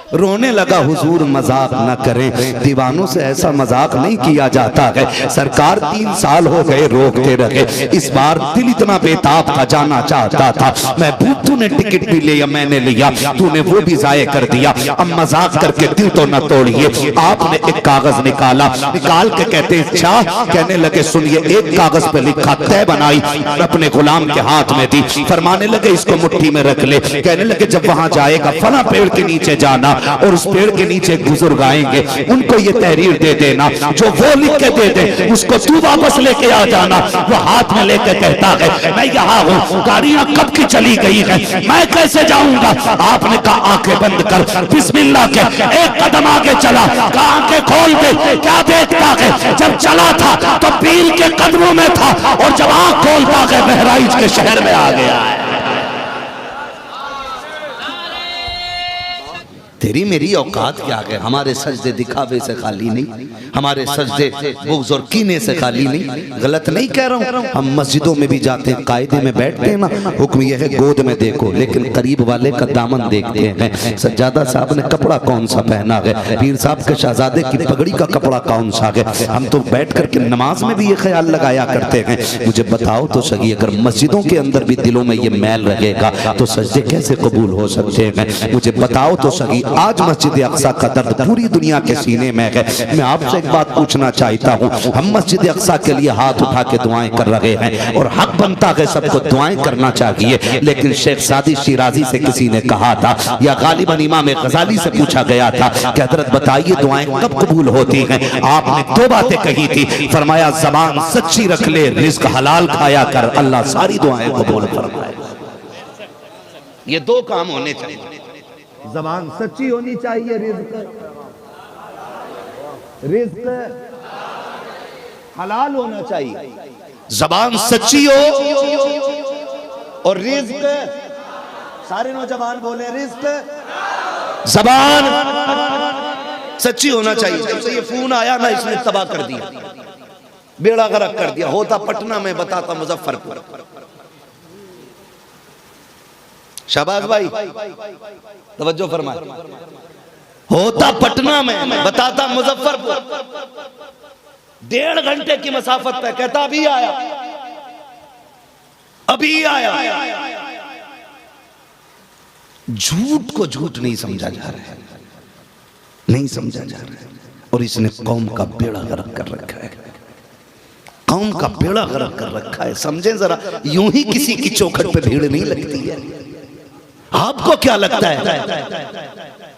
रोने लगा हुजूर मजाक न करें, दीवानों से ऐसा मजाक नहीं किया जाता है। सरकार 3 साल हो गए रोकते रहे, इस बार दिल इतना बेताब का जाना चाहता था। महबूब तूने टिकट भी लिया, मैंने लिया, तूने वो भी जाये कर दिया, अब मजाक करके दिल तो न तोड़िए। आपने एक कागज निकाला, निकाल के कहते शाह, कहने लगे सुनिए, एक कागज पे लिखा, तय बनाई, अपने गुलाम के हाथ में दी, फरमाने लगे इसको मुट्ठी में रख ले। कहने लगे जब वहां जाएगा फला पेड़ के नीचे जाना और उस पेड़ के नीचे बुजुर्ग आएंगे, उनको ये तहरीर दे देना, जो वो लिख के दे दे उसको तू वापस लेके आ जाना। वो हाथ में लेके कहता है मैं यहाँ हूँ, गाड़ियां कब की चली गई है, मैं कैसे जाऊंगा। आपने कहा आंखें बंद कर, बिस्मिल्लाह के एक कदम आगे चला, आंखें खोल दे, क्या देखता है। जब चला था तो पीर के कदमों में था, और जब आंख खोलता है बहराइच के शहर में आ गया है। तेरी मेरी औकात क्या है। हमारे सजदे दिखावे से खाली नहीं, हमारे सजदे बुग़्ज़ और कीने से खाली नहीं। गलत नहीं कह रहा हूँ, हम मस्जिदों में भी जाते हैं, कायदे में बैठते हैं ना, हुक्म यह है गोद में देखो, लेकिन करीब वाले का दामन देखते हैं। सज्जादा साहब ने कपड़ा कौन सा पहना है, पीर साहब के शहजादे की पगड़ी का कपड़ा कौन सा है। हम तो बैठ करके नमाज में भी ये ख्याल लगाया करते हैं। मुझे बताओ तो सही, अगर मस्जिदों के अंदर भी दिलों में ये मैल रहेगा तो सजदे कैसे कबूल हो सकते हैं। मुझे बताओ तो सही, आज मस्जिद अक्सा का दर्द पूरी दुनिया के सीने में है। मैं आपसे एक बात पूछना चाहता हूँ, हम मस्जिद अक्सा के लिए हाथ उठा के दुआएं कर रहे हैं, और हक बनता है सबको दुआएं करना चाहिए, लेकिन शेख सादी शिराजी से किसी ने कहा था, या गालिबन इमाम गजाली से पूछा गया था कि हजरत बताइए दुआएं कब कबूल होती हैं। आपने 2 बातें कही थी, फरमाया ज़बान सच्ची रख ले, रिज़्क हलाल खाया कर, अल्लाह सारी दुआएं कबूल फरमाए। ये 2 काम होने चाहिए, ज़बान सच्ची होनी चाहिए, रिज़्क हलाल होना चाहिए। ज़बान सच्ची हो और रिज़्क, सारे नौजवान बोले रिज़्क, ज़बान सच्ची होना चाहिए। जब से ये फोन आया ना, इसने तबाह कर दिया, बेड़ा गर्क कर दिया। होता पटना में, बताता मुजफ्फरपुर। शाबाश भाई, तवज्जो फरमाए। होता पटना में, बताता मुजफ्फरपुर। 1.5 घंटे की मसाफत पे, कहता अभी आया, अभी आया। झूठ को झूठ नहीं समझा जा रहा है, नहीं समझा जा रहा है, और इसने कौम का बेड़ा गर्क कर रखा है, कौम का बेड़ा गर्क कर रखा है। समझे जरा, यूं ही किसी की चौखट पे भीड़ नहीं लगती है। आपको क्या लगता है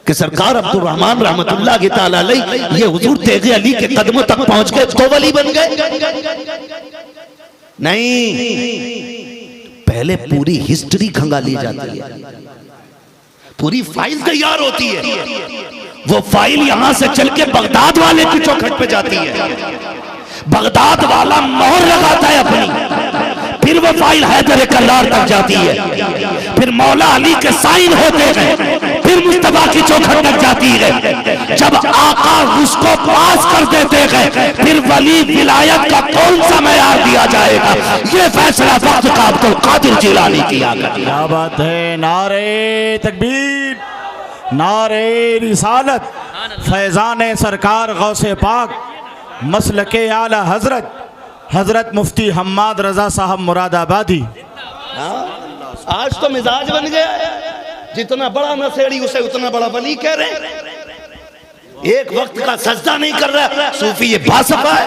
कि सरकार अब्दुल रहमान रहमतुल्लाह की ताला अलैह ये हुजूर तेगे अली के कदमों तक पहुंच गए तो वली बन गए? नहीं, पहले पूरी हिस्ट्री खंगाली जाती है, पूरी फाइल तैयार होती है। वो फाइल यहां से चल के बगदाद वाले की चौखट पे जाती है, बगदाद वाला मोहर लगाता है अपनी, फिर वो फाइल हैदर कल्लार तक जाती है, फिर मौला अली के साइन होते हैं, फिर मुस्तफा की चौखट तक जाती है। जब आका उसको पास कर देते हैं, फिर वली विलायत का कौन सा मेयार दिया जाएगा, ये फैसला वक्त का अब्दुल कादिर जिलानी किया। क्या बात है, नारे तकबीर, नारे रिसालत, फैजान सरकार गौसे पाक, मसलके आला हजरत हजरत मुफ्ती हम्माद रजा साहब मुरादाबादी। आज तो मिजाज बन गया, जितना बड़ा नशेड़ी उसे उतना बड़ा वली कह रहे हैं। एक वक्त का सजदा नहीं कर रहा सूफी, ये बासफा है।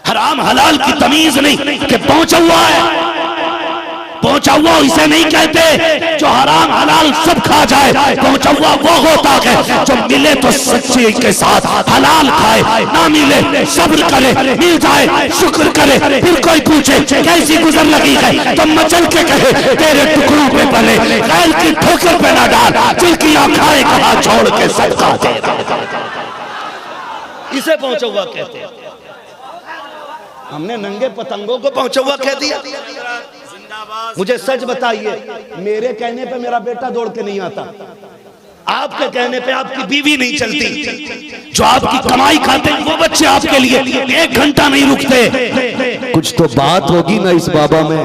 हराम हलाल की तमीज नहीं कि पहुंचा हुआ है, पहुंचा हुआ इसे नहीं कहते जो हराम हलाल सब खा जाए। पहुंचा हुआ वो होता है जो मिले तो सच्चे के साथ हलाल खाए, ना मिले सब्र करे, मिल जाए शुक्र करे। फिर कोई पूछे कैसी गुजर लगी है तो मचल के कहे तेरे टुकड़ों पे पले, गैर की ठोकर पे ना डाल, चिल्कियां खाए कहा छोड़ के सदका दे। इसे पहुंचा हुआ कहते हैं। हमने नंगे पतंगों को पहुंचा हुआ कह दिया। मुझे सच बताइए, मेरे कहने पे मेरा बेटा दौड़ के नहीं आता, आपके कहने पे आपकी बीवी नहीं चलती, जो आपकी कमाई खाते हैं वो बच्चे आपके लिए 1 घंटा नहीं रुकते। कुछ तो बात होगी ना इस बाबा में।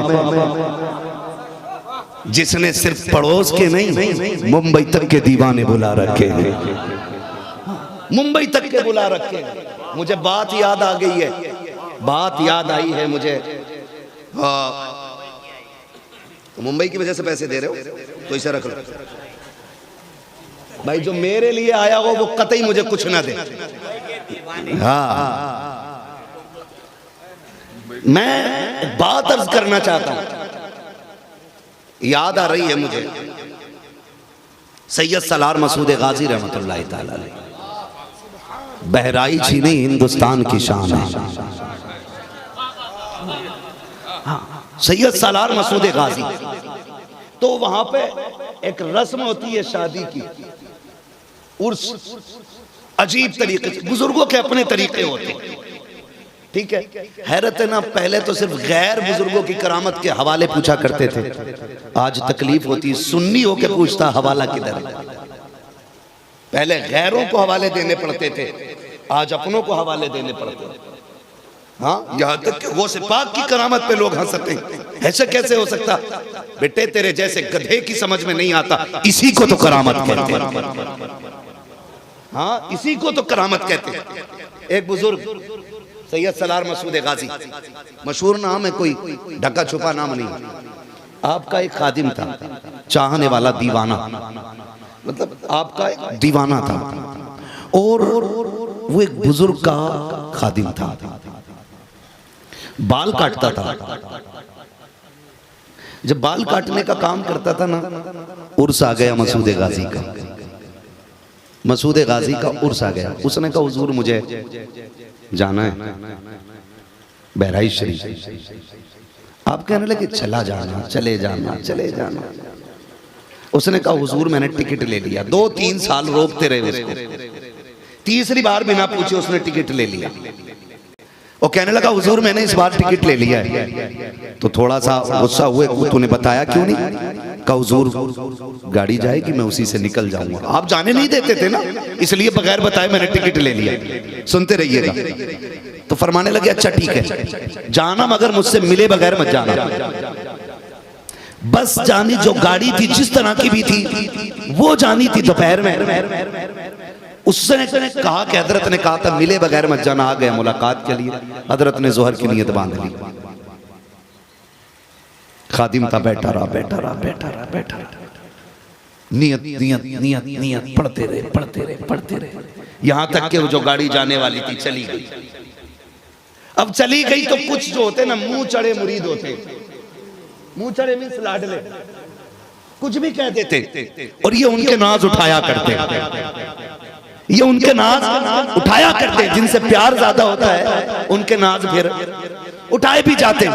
जिसने सिर्फ पड़ोस के नहीं मुंबई तक के दीवाने बुला रखे हैं, मुंबई तक के बुला रखे हैं। मुझे बात याद आ गई है, बात याद आई है मुझे। तो मुंबई की वजह से पैसे दे रहे हो तो इसे रख लो भाई, जो मेरे लिए आया हो वो कतई मुझे कुछ ना दे। हाँ, मैं बात अर्ज करना चाहता हूं, याद आ रही है मुझे सैयद सलार मसूद गाजी रहमतुल्लाह ताला अलैह, बहराइच ही नहीं हिंदुस्तान की शान है। सैयद सलार मसूद गाजी, तो वहां पे एक रस्म होती है शादी की, उर्स, अजीब तरीके से, बुजुर्गों के अपने तरीके होते हैं, ठीक है। हैरत है ना, पहले तो सिर्फ गैर बुजुर्गों की करामत के हवाले पूछा करते थे, आज तकलीफ होती, सुन्नी होके पूछता हवाला किधर है। पहले गैरों को हवाले देने पड़ते थे, आज अपनों को हवाले देने पड़ते हैं। हाँ, यहाँ तक कि वो से पाक की करामत पे लोग हंसते हैं, ऐसे कैसे हो सकता? बेटे तेरे जैसे गधे की समझ में नहीं आता, इसी को तो करामत कहते हैं। हाँ, इसी को तो करामत कहते हैं। एक बुजुर्ग सैयद सलार मसूद गाजी, मशहूर नाम है, कोई ढका छुपा नाम नहीं। आपका एक खादिम था, चाहने वाला दीवाना, मतलब आपका एक दीवाना था, और वो एक बुजुर्ग का खादिम था, बाल काटता था। जब बाल काटने का काम करता था ना, उर्स आ गया मसूद गाजी का, मसूद गाजी का उर्स आ गया। उसने कहा हुजूर मुझे जाना है बहराइच शरीफ। आप कहने लगे चला जाना, चले जाना, चले जाना। उसने कहा हुजूर मैंने टिकट ले लिया। 2-3 साल रोकते रहे उसको, तीसरी बार बिना पूछे उसने टिकट ले लिया। वो कहने लगा हुजूर मैंने इस बार टिकट ले लिया है। तो थोड़ा सा गुस्सा हुए, तूने बताया क्यों नहीं? कहा हुजूर गाड़ी जाएगी, मैं उसी से निकल जाऊंगा। आप जाने नहीं देते थे ना, इसलिए बगैर बताए मैंने टिकट ले लिया। सुनते रहिएगा। तो फरमाने लगे अच्छा ठीक है, जाना मगर मुझसे मिले बगैर मत जाना। बस जानी जो गाड़ी थी, जिस तरह की भी थी, वो जानी थी दोपहर में। उसने कहा कि हजरत ने कहा था मिले बगैर मत जाना। आ गया मुलाकात के लिए, हजरत ने जोहर की नियत बांध ली। खादिम था, बैठा रहा, बैठा रहा, बैठा रहा, बैठा रहा, नियत नियत नियत नियत पढ़ते रहे, पढ़ते रहे, पढ़ते रहे, यहां तक कि वो जो गाड़ी जाने वाली थी चली गई। अब चली गई तो कुछ जो होते ना मुंह चढ़े मुरीद होते, मुंह चढ़े मींस लाडले, कुछ भी कह देते, और ये उनके नाज उठाया करते, ये उनके नाज उठाया करते। जिनसे प्यार ज्यादा होता है उनके नाज फिर उठाए भी जाते।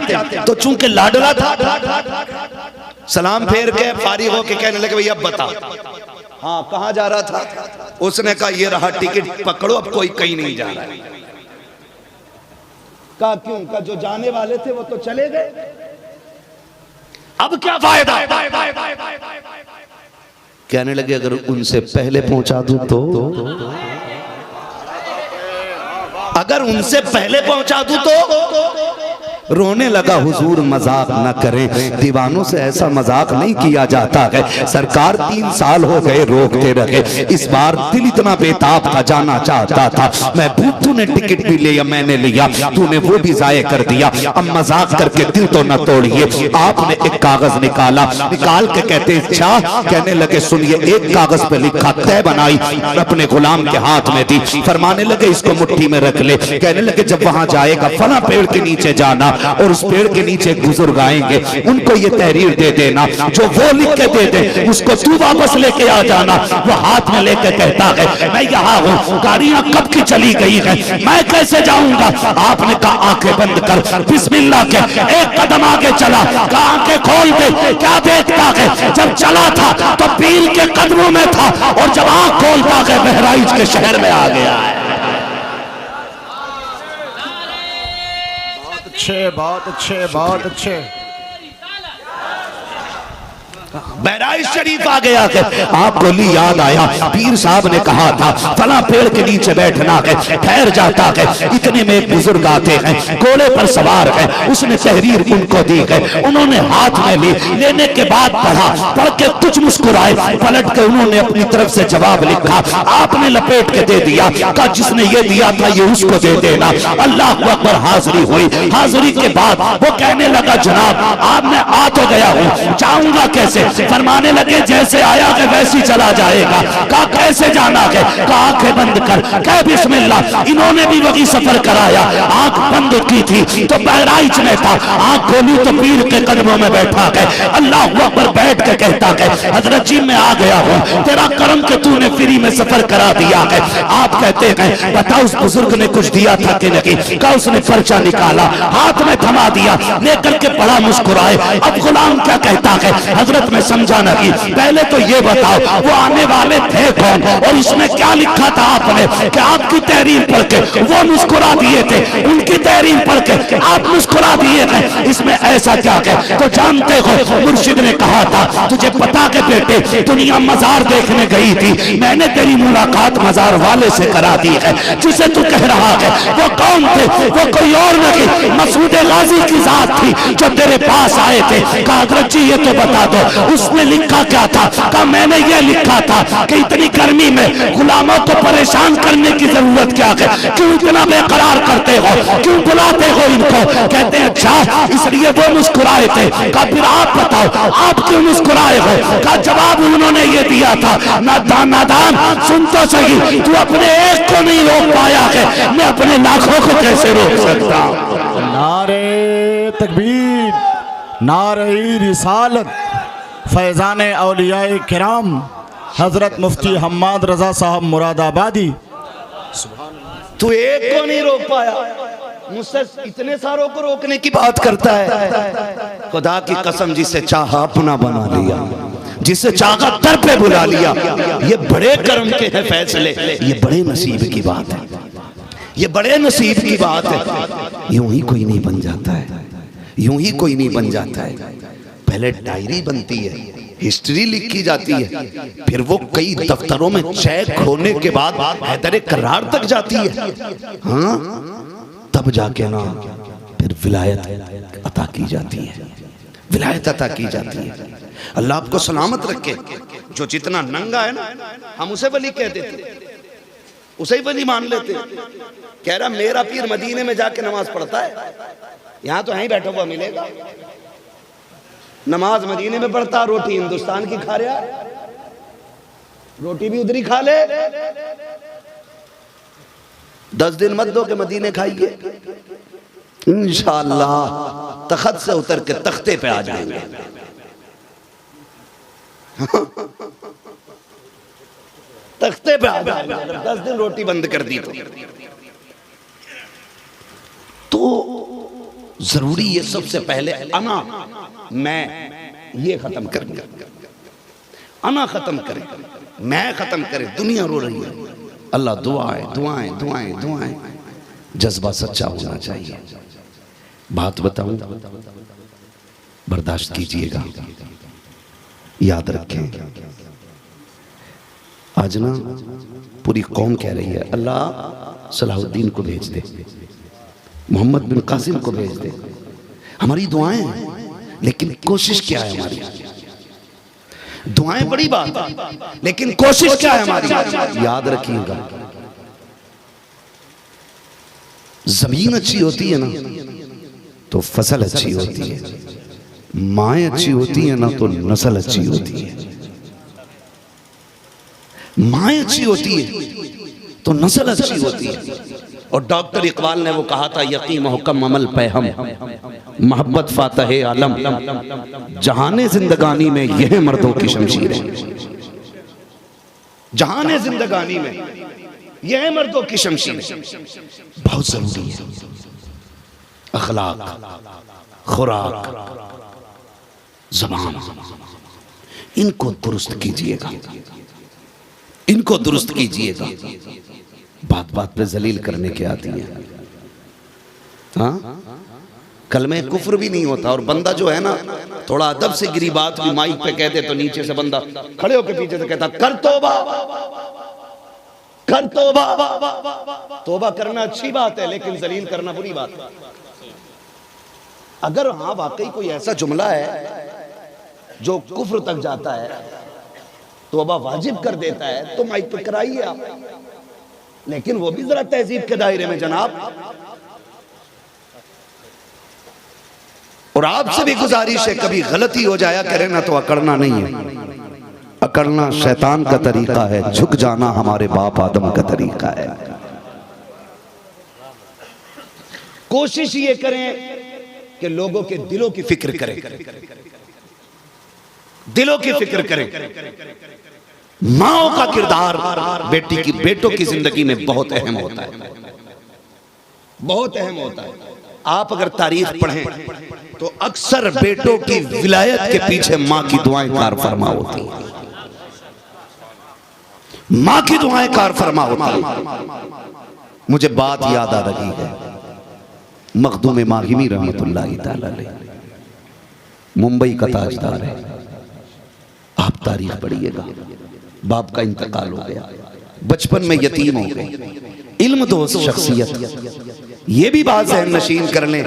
तो चूंकि लाडला था, सलाम फेर के फारिग होके कहने लगे भैया बता, हाँ कहाँ जा रहा था? उसने कहा ये रहा टिकट पकड़ो, अब कोई कहीं नहीं जा रहा है। कहा क्यों? कहा जो जाने वाले थे वो तो चले गए, अब क्या फायदा? कहने लगे अगर उनसे पहले पहुंचा दूं तो, अगर उनसे पहले पहुंचा दूं तो रोने लगा। हुजूर मजाक न करें, दीवानों से ऐसा मजाक नहीं किया जाता है। सरकार 3 साल हो गए रोकते रहे, इस बार दिल इतना बेताब था, जाना चाहता था। मैं तूने टिकट भी लिया, मैंने लिया, तूने वो भी जाये कर दिया। अब मजाक करके दिल तो न तोड़िए। आपने एक कागज निकाला, निकाल के कहते अच्छा, कहने लगे सुनिए, एक कागज पे लिखा तय बनाई, अपने गुलाम के हाथ में दी। फरमाने लगे इसको मुट्ठी में रख ले। कहने लगे जब वहां जाएगा फला पेड़ के नीचे जाना, और उस पेड़ के नीचे बुजुर्ग आएंगे, उनको ये तहरीर दे देना, जो वो लिख के दे दे उसको तू वापस लेके आ जाना। वो हाथ में लेके कहता है मैं यहाँ हूँ, गाड़ियां कब की चली गई है, मैं कैसे जाऊंगा? आपने कहा आंखें बंद कर, बिस्मिल्लाह के एक कदम आगे चला, कहा आंखें खोल दे, क्या देखता है? जब चला था तो पीर के कदमों में था, और जब आंख खोलता है बहराइच के शहर में आ गया है। अच्छे, बहुत अच्छे, बहुत अच्छे। बहराइच शरीफ आ गया है, आपको ली याद आया पीर साहब ने कहा था फला पेड़ के नीचे बैठना है, ठहर जाता है। इतने में एक बुजुर्ग आते हैं, घोड़े पर सवार है, उसने तहरीर उनको दी है, उन्होंने हाथ में ली, लेने के बाद पढ़ा, पढ़ के कुछ मुस्कुराए, पलट के उन्होंने अपनी तरफ से जवाब लिखा, आपने लपेट के दे दिया, कहा जिसने ये दिया था ये उसको दे देना। अल्लाह अकबर, हाजिरी हुई। हाजिरी के बाद वो कहने लगा जनाब आप मैं आ तो गया हूँ, जाऊंगा कैसे? फरमाने लगे जैसे आया है वैसी चला जाएगा। कहा कैसे जाना है? कहा आंखें बंद कर, कह बिस्मिल्लाह। इन्होंने भी वही सफर कराया, आंख बंद की थी तो बहराइच में था, आंख खोली तो पीर के कदमों में बैठा है, अल्लाह अकबर बैठ के कहता है हजरत जी मैं आ गया हूँ, तेरा करम के तूने फ्री में सफर करा दिया है। आप कहते हैं बताओ उस बुजुर्ग ने कुछ दिया था कि नहीं? कहा उसने पर्चा निकाला, हाथ में थमा दिया, लेकर के बड़ा मुस्कुराए। अब गुलाम क्या कहता है? हजरत में समझा नहीं, पहले तो ये बताओ वो आने वाले थे कौन और इसमें क्या लिखा था आपने कि आपकी तहरीर पढ़ के वो मुस्कुरा दिए थे, उनकी तहरीर पढ़ के आप मुस्कुरा दिए थे, इसमें ऐसा क्या है? तो जानते हो मुर्शिद ने कहा था तुझे पता के बेटे दुनिया मजार देखने गई थी, मैंने तेरी मुलाकात मजार वाले से करा दी है। जिसे तू कह रहा है वो कौन थे? वो कोई और नहीं मसूद गाजी की जात थी जो तेरे पास आए थे। कहा हजरत जी ये तो बता दो उसने लिखा क्या था? कहा मैंने ये लिखा था कि इतनी गर्मी में गुलामों को परेशान करने की जरूरत क्या है, क्यों इतना बेकरार करते हो, क्यों बुलाते हो इनको? कहते हैं अच्छा इसलिए वो मुस्कुराए थे। कहा फिर आप बताओ आप क्यों मुस्कुराए हो? कहा जवाब उन्होंने ये दिया था नादान सुन तो सही, तू अपने एक को नहीं रोक पाया है, मैं अपने लाखों को कैसे रोक सकता हूं? नारे तकबीर, नारे रिसालत, फैजान औलियाए किराम हजरत मुफ्ती हम्माद रजा साहब मुरादाबादी। तू एक को नहीं रोक पाया, मुझसे इतने सारों को रोकने की बात करता है। खुदा की कसम जिसे चाहा अपना बना लिया, जिसे चाहा दर पे बुला लिया, ये बड़े कर्म के हैं फैसले, ये बड़े नसीब की बात है, ये बड़े नसीब की बात है। यूं ही कोई नहीं बन जाता है, यूं ही कोई नहीं बन जाता है। पहले डायरी बनती है, हिस्ट्री लिखी जाती है, फिर वो कई दफ्तरों में चेक होने के बाद हैदर करार तक जाती है, हाँ तब जाके ना फिर विलायत अता की जाती है, विलायत अता की जाती है। अल्लाह आपको सलामत रखे। जो जितना नंगा है ना हम उसे वली कह देते, उसे ही वली मान लेते। कह रहा मेरा पीर मदीने में जाके नमाज पढ़ता है, यहां तो यहीं बैठा हुआ मिलेगा। नमाज मदीने में पढ़ता, रोटी हिंदुस्तान की खा रहा, रोटी भी उधर ही खा ले। 10 दिन मत दो के मदीने खाइए, इंशाअल्लाह तख्त से उतर के तख्ते पे आ जाएंगे। तख्ते पे आ जाएंगे अगर 10 दिन रोटी बंद कर दी तो जरूरी है सबसे पहले अना मैं ये खत्म करें, अना खत्म करें, मैं खत्म करें। दुनिया रो रही है, अल्लाह दुआएं दुआएं दुआएं दुआएं, जज्बा सच्चा होना चाहिए। बात बताऊं, बर्दाश्त कीजिएगा, याद रखें। आज ना पूरी कौम कह रही है अल्लाह सलाहुद्दीन को भेज दे, मोहम्मद बिन कासिम को भेज दे। हमारी दुआएं हैं, लेकिन कोशिश क्या है हमारी? दुआएं बड़ी बात है, लेकिन कोशिश क्या है हमारी? याद रखिएगा, जमीन अच्छी होती है ना तो फसल अच्छी होती है, माएँ अच्छी होती है ना तो नस्ल अच्छी होती है। माएँ अच्छी होती है तो नस्ल अच्छी होती है। और डॉक्टर इकबाल ने वो कहा था यकीन हुक्म अमल पे हम मोहब्बत फातह आलम, जहाने जिंदगानी में यह मर्दों की शमशीर है, जहाने जिंदगानी में यह मर्दों की शमशीर बहुत जरूरी है। अखलाक, खुराक, ज़बान, इनको दुरुस्त कीजिएगा, इनको दुरुस्त कीजिएगा। बात बात पे जलील करने के आती है, हाँ कलमे कुफ्र भी नहीं होता। और बंदा जो है ना थोड़ा अदब से गिरी बात भी माइक पे कहते तो नीचे से बंदा खड़े होकर पीछे से कहता कर तौबा, कर तौबा। तौबा करना अच्छी बात है लेकिन जलील करना बुरी बात है। अगर हाँ वाकई कोई ऐसा जुमला है जो कुफ्र तक जाता है, तौबा वाजिब कर देता है, तो माइक पे कराइए आप, लेकिन वो भी जरा तहजीब के दायरे में जनाब। और आपसे भी गुजारिश है कभी गलती हो जाया करे ना तो अकड़ना नहीं है, अकड़ना शैतान का तरीका है, झुक जाना हमारे बाप आदम का तरीका है। कोशिश ये करें कि लोगों के दिलों की फिक्र करें, दिलों की फिक्र करें। माओ का किरदार बेटी की बेटों की जिंदगी में बहुत अहम होता है, बहुत अहम होता है। आप अगर तारीख पढ़ें तो अक्सर बेटों की विलायत के पीछे मां की दुआएं कार फरमा होती हैं, मां की दुआएं कार फरमा होती हैं। मुझे बात याद आ रही है, मखदूम माहिमी रहमतुल्लाह तआला अलैह मुंबई का ताजदार है। आप तारीख पढ़िएगा, बाप का इंतकाल हो गया, बचपन में यतीम हो गए, इल्म दोस्त शख्सियत। ये भी बात ज़हन नशीन कर लें,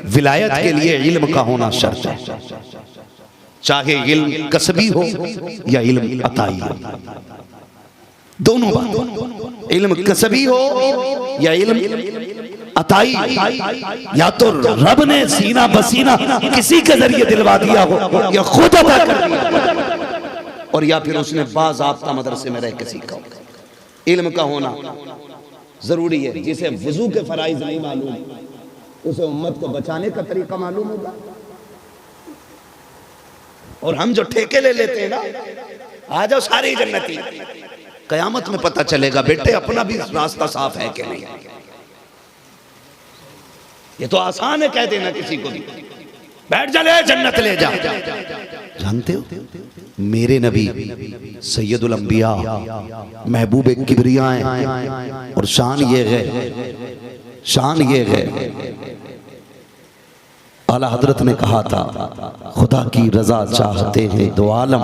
विलायत के लिए इल्म का होना शर्त है, चाहे इल्म कसबी हो या इल्म अताई हो, दोनों बात। इल्म कसबी हो या इल्म अताई, या तो रब ने सीना बसीना किसी के जरिए दिलवा दिया हो या खुद अता कर दिया, और या फिर उसने बाज़ाब्ता मदरसे में रह के सीखा हो। इल्म का होना जरूरी है। जिसे वुजू के फराइज नहीं मालूम उसे उम्मत को बचाने का तरीका मालूम होगा। और हम जो ठेके ले लेते हैं ना, आ जाओ सारी जन्नती, कयामत में पता चलेगा बेटे अपना भी रास्ता साफ है कि नहीं। ये तो आसान है कह देना किसी को भी, बैठ जा ले जन्नत ले जा। जानते हो मेरे नबी सैयदुल अंबिया महबूब किबरिया हैं, और शान ये है, शान ये है, आला हजरत ने कहा था खुदा की रजा चाहते हैं दो आलम,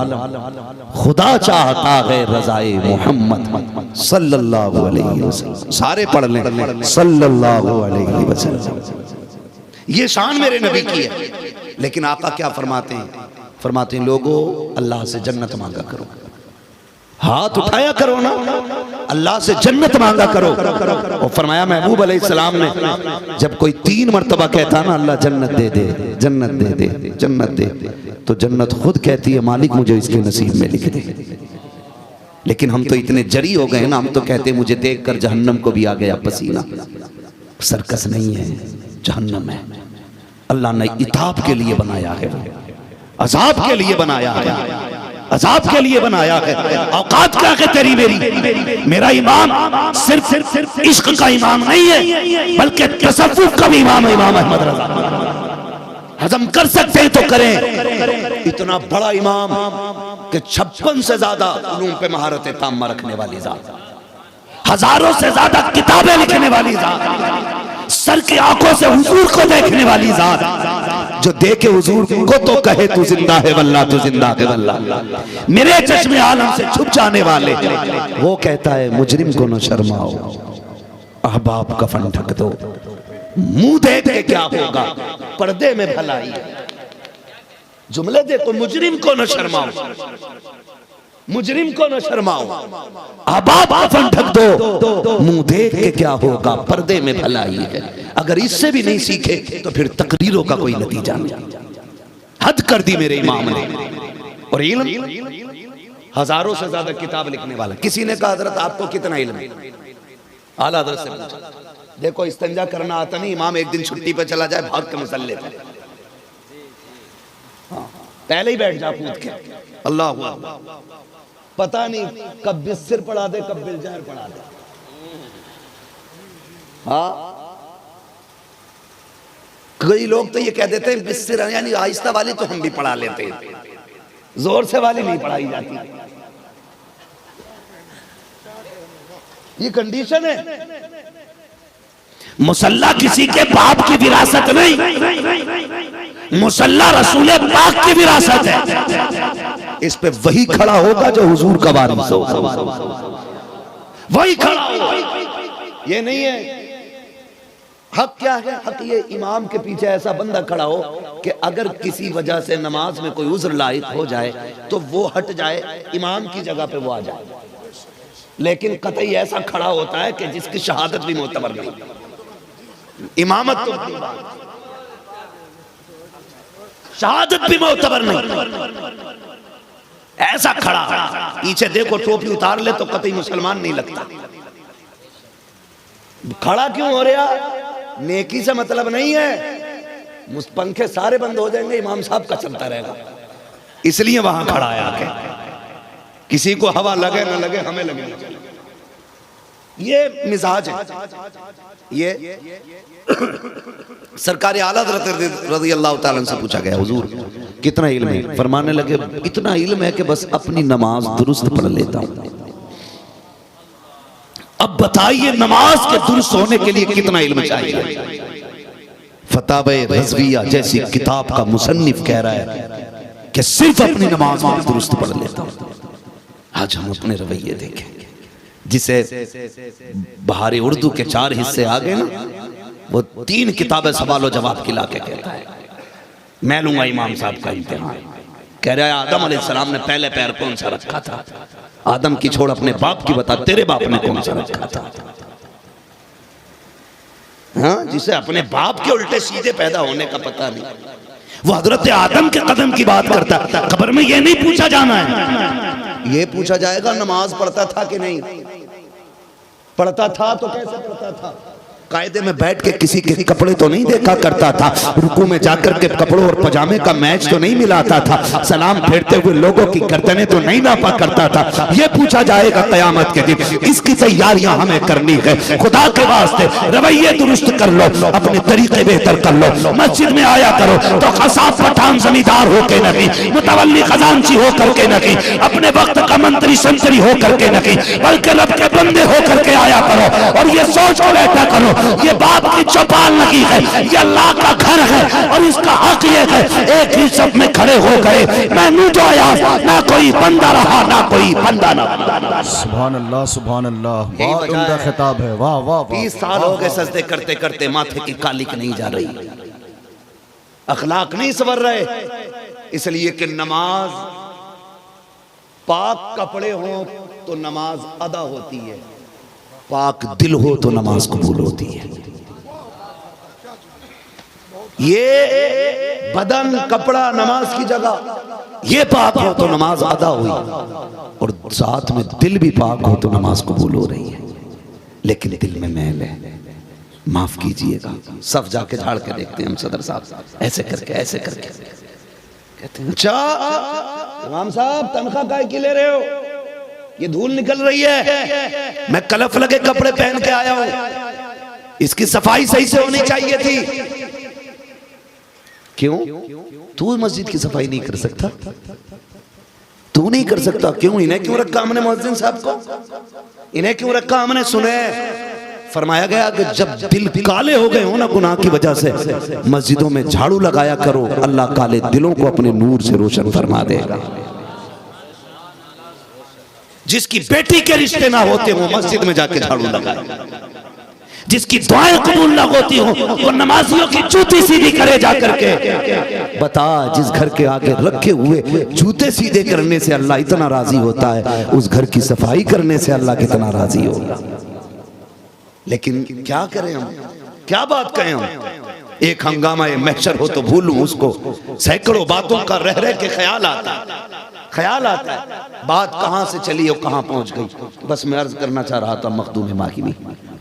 खुदा चाहता है रजाए मोहम्मद सल्लल्लाहु अलैहि वसल्लम। सारे पढ़ लें सल्लल्लाहु अलैहि वसल्लम। ये शान मेरे नबी की है। लेकिन आका क्या फरमाते हैं? फरमाते हैं लोगों अल्लाह से जन्नत मांगा करो, हाथ उठाया करो ना, अल्लाह से जन्नत मांगा करो। और फरमाया महबूब अलैहिस्सलाम ने जब कोई 3 मरतबा कहता ना अल्लाह जन्नत दे दे, जन्नत दे दे, जन्नत दे, तो जन्नत खुद कहती है मालिक मुझे इसके नसीब में लिख दे। लेकिन हम तो इतने जरी हो गए ना, हम तो कहते मुझे देखकर जहन्नम को भी आ गया पसीना। सर्कस नहीं है, जहन्नम है। अल्लाह ने इताब के लिए बनाया है, अजाब के लिए बनाया है, अजाब के लिए बनाया है। औकात क्या है तेरी मेरी? मेरा इमाम सिर्फ इश्क का इमाम नहीं है बल्कि तसव्वुफ का भी इमाम है, इमाम अहमद रजा। हजम कर सकते हैं तो करें। इतना बड़ा इमाम कि 56 से ज्यादा उलूम पे महारत ताम्मा रखने वाली जात, हजारों से ज्यादा किताबें लिखने वाली जात, सर की आंखों से हुजूर को देखने वाली जात, जो देखे हुजूर को तो कहे तू जिंदा है वल्लाह, तू जिंदा है वल्लाह। मेरे चश्मे आलम से छुप जाने वाले, वो कहता है मुजरिम को न शर्माओ, अहबाब कफन ढक दो, मुंह देख के क्या होगा, पर्दे में भलाई। जुमले देखो, मुजरिम को न शर्माओ, मुजरिम को न शर्माओ, अहबाब कफन ढक दो, मुंह देख के क्या होगा, पर्दे में भलाई है। अगर इससे भी नहीं सीखे तो फिर तकरीरों का कोई नतीजा नहीं। हद कर दी मेरे इमाम ने। और इल्म हजारों से ज्यादा किताब लिखने वाला। किसी ने कहा हजरत आपको कितना इल्म है? आला हजरत से पूछा, देखो इस्तिंजा करना आता नहीं, इमाम एक दिन छुट्टी पे चला जाए भाग के मुसल्ले पे, पहले ही बैठ जा कूद के, अल्लाह पता नहीं कब बिस्तर पढ़ा दे कब बिलजार पढ़ा दे। हाँ कई लोग तो ये कह देते हैं बिस्तर यानी आहिस्ता वाली तो हम भी पढ़ा लेते हैं, जोर से वाली नहीं पढ़ाई जाती। ये कंडीशन है। मुसल्ला किसी के बाप की विरासत नहीं, मुसल्ला रसूल पाक की विरासत है। इस पे वही खड़ा होगा जो हुजूर का वारिस हो, वही खड़ा होगा। ये नहीं है हक क्या है, हक ये इमाम के पीछे ऐसा बंदा खड़ा हो कि अगर किसी वजह से नमाज में कोई उज़्र लायक हो जाए तो वो हट जाए, इमाम की जगह पे वो आ जाए। लेकिन कतई ऐसा खड़ा होता है कि जिसकी शहादत भी मोतबर नहीं, इमामत तो शहादत भी मोतबर नहीं, ऐसा खड़ा पीछे देखो टोपी उतार ले तो कतई मुसलमान नहीं लगता। खड़ा क्यों हो रहा? नेकी से मतलब नहीं है, पंखे सारे बंद हो जाएंगे, इमाम साहब का चलता रहेगा, इसलिए वहां खड़ा है आके। किसी को हवा लगे ना लगे, हमें लगे ना लगे। ये मिजाज है। ये सरकार आला रज़ी अल्लाह ताला अन्हु से पूछा गया, हुजूर कितना इल्म है? फरमाने लगे इतना इल्म है कि बस अपनी नमाज दुरुस्त पढ़ लेता हूं। अब बताइए नमाज के दुरुस्त होने के लिए कितना इल्म चाहिए? फतावे रज़विया जैसी किताब का मुसन्निफ कह रहा है कि सिर्फ अपनी नमाज में दुरुस्त पढ़ लेता हूं। आज हम अपने रवैये देखें, जिसे बहारे उर्दू के 4 हिस्से आ गए ना, वो 3 किताबें सवाल और जवाब की लाके कहता है मैं लूंगा इमाम साहब का इम्तिहान। कह रहा है आदम अलैहिस्सलाम ने पहले पैर कौन सा रखा था? आदम की छोड़ अपने बाप की बता, तेरे बाप ने कौन सा रखा था? हाँ, जिसे अपने बाप के उल्टे सीधे पैदा होने का पता नहीं, वो हजरत आदम के कदम की बात करता। खबर में ये नहीं पूछा जाना है, ये पूछा जाएगा नमाज पढ़ता था कि नहीं पढ़ता था, तो कैसे पढ़ता था? कायदे में बैठ के किसी के कपड़े तो नहीं देखा करता था, रुकू में जाकर के कपड़ों और पजामे का मैच तो नहीं मिलाता था, सलाम फेरते हुए लोगों की गर्दनें तो नहीं नापा करता था। ये पूछा जाएगा कयामत के दिन। इसकी तैयारियां हमें करनी है। खुदा के वास्ते रवैये दुरुस्त कर लो, अपने तरीके बेहतर कर लो। मस्जिद में आया करो तो खसाब पठान जमींदार होके नहीं, मुतवल्ली खजांची होकर के नहीं, अपने वक्त का मंत्री संतरी होकर के नहीं, बल्कि रब के बंदे होकर के आया करो। और ये सोच को बैठा करो ये बाप की चौपाल लगी है, ये अल्लाह का घर है और इसका हक ये है एक ही सब में खड़े हो गए। मैं नहीं जो आया ना कोई बंदा रहा ना कोई बंदा ना। सुभान अल्लाह, सुभान अल्लाह, बहुत उम्दा खिताब है। वाह वाह। 20 साल हो गए सजदे करते करते, माथे की कालिक नहीं जा रही, अखलाक नहीं संवर रहे, इसलिए कि नमाज पाक कपड़े हो तो नमाज अदा होती है, पाक दिल हो तो नमाज कबूल होती है। ये बदन कपड़ा नमाज की जगह, ये पाक हो तो नमाज अदा हुई, और साथ में दिल भी पाक हो तो नमाज कबूल हो रही है। लेकिन दिल में मैल है, माफ कीजिएगा। सब जाके झाड़ के देखते हैं हम सदर साहब, ऐसे करके ऐसे करके कहते हैं अच्छा इमाम साहब तनख्वाह काहे की ले रहे हो? ये धूल निकल रही है, मैं कलफ लगे कपड़े पहन के आया हूं, इसकी सफाई सही से होनी चाहिए थी। क्यों? तू मस्जिद की सफाई नहीं कर सकता? तू नहीं कर सकता? क्यों? इन्हें क्यों रखा हमने मुअज्जिन साहब को? इन्हें क्यों रखा हमने? सुने फरमाया गया कि जब दिल काले हो गए हो ना गुनाह की वजह से, मस्जिदों में झाड़ू लगाया करो, अल्लाह काले दिलों को अपने नूर से रोशन फरमा देगा। जिसकी बेटी के रिश्ते ना होते वो मस्जिद में जाके झाड़ू लगाए, जिसकी दुआएं कबूल ना होती हो वो नमाजियों की जूती सीधी करे जाकर के। बता, जिस घर के आगे रखे हुए जूते सीधे करने से अल्लाह इतना राजी होता है, उस घर की सफाई करने से अल्लाह कितना राजी होगा। लेकिन क्या करें हम, क्या बात कहें हम? एक हंगामा महशर हो तो भूलूं उसको, सैकड़ों बातों का रह रह के ख्याल आता है, बात कहां से चली और कहां पहुंच गई। बस मैं अर्ज करना चाह रहा था, मखदूम माही में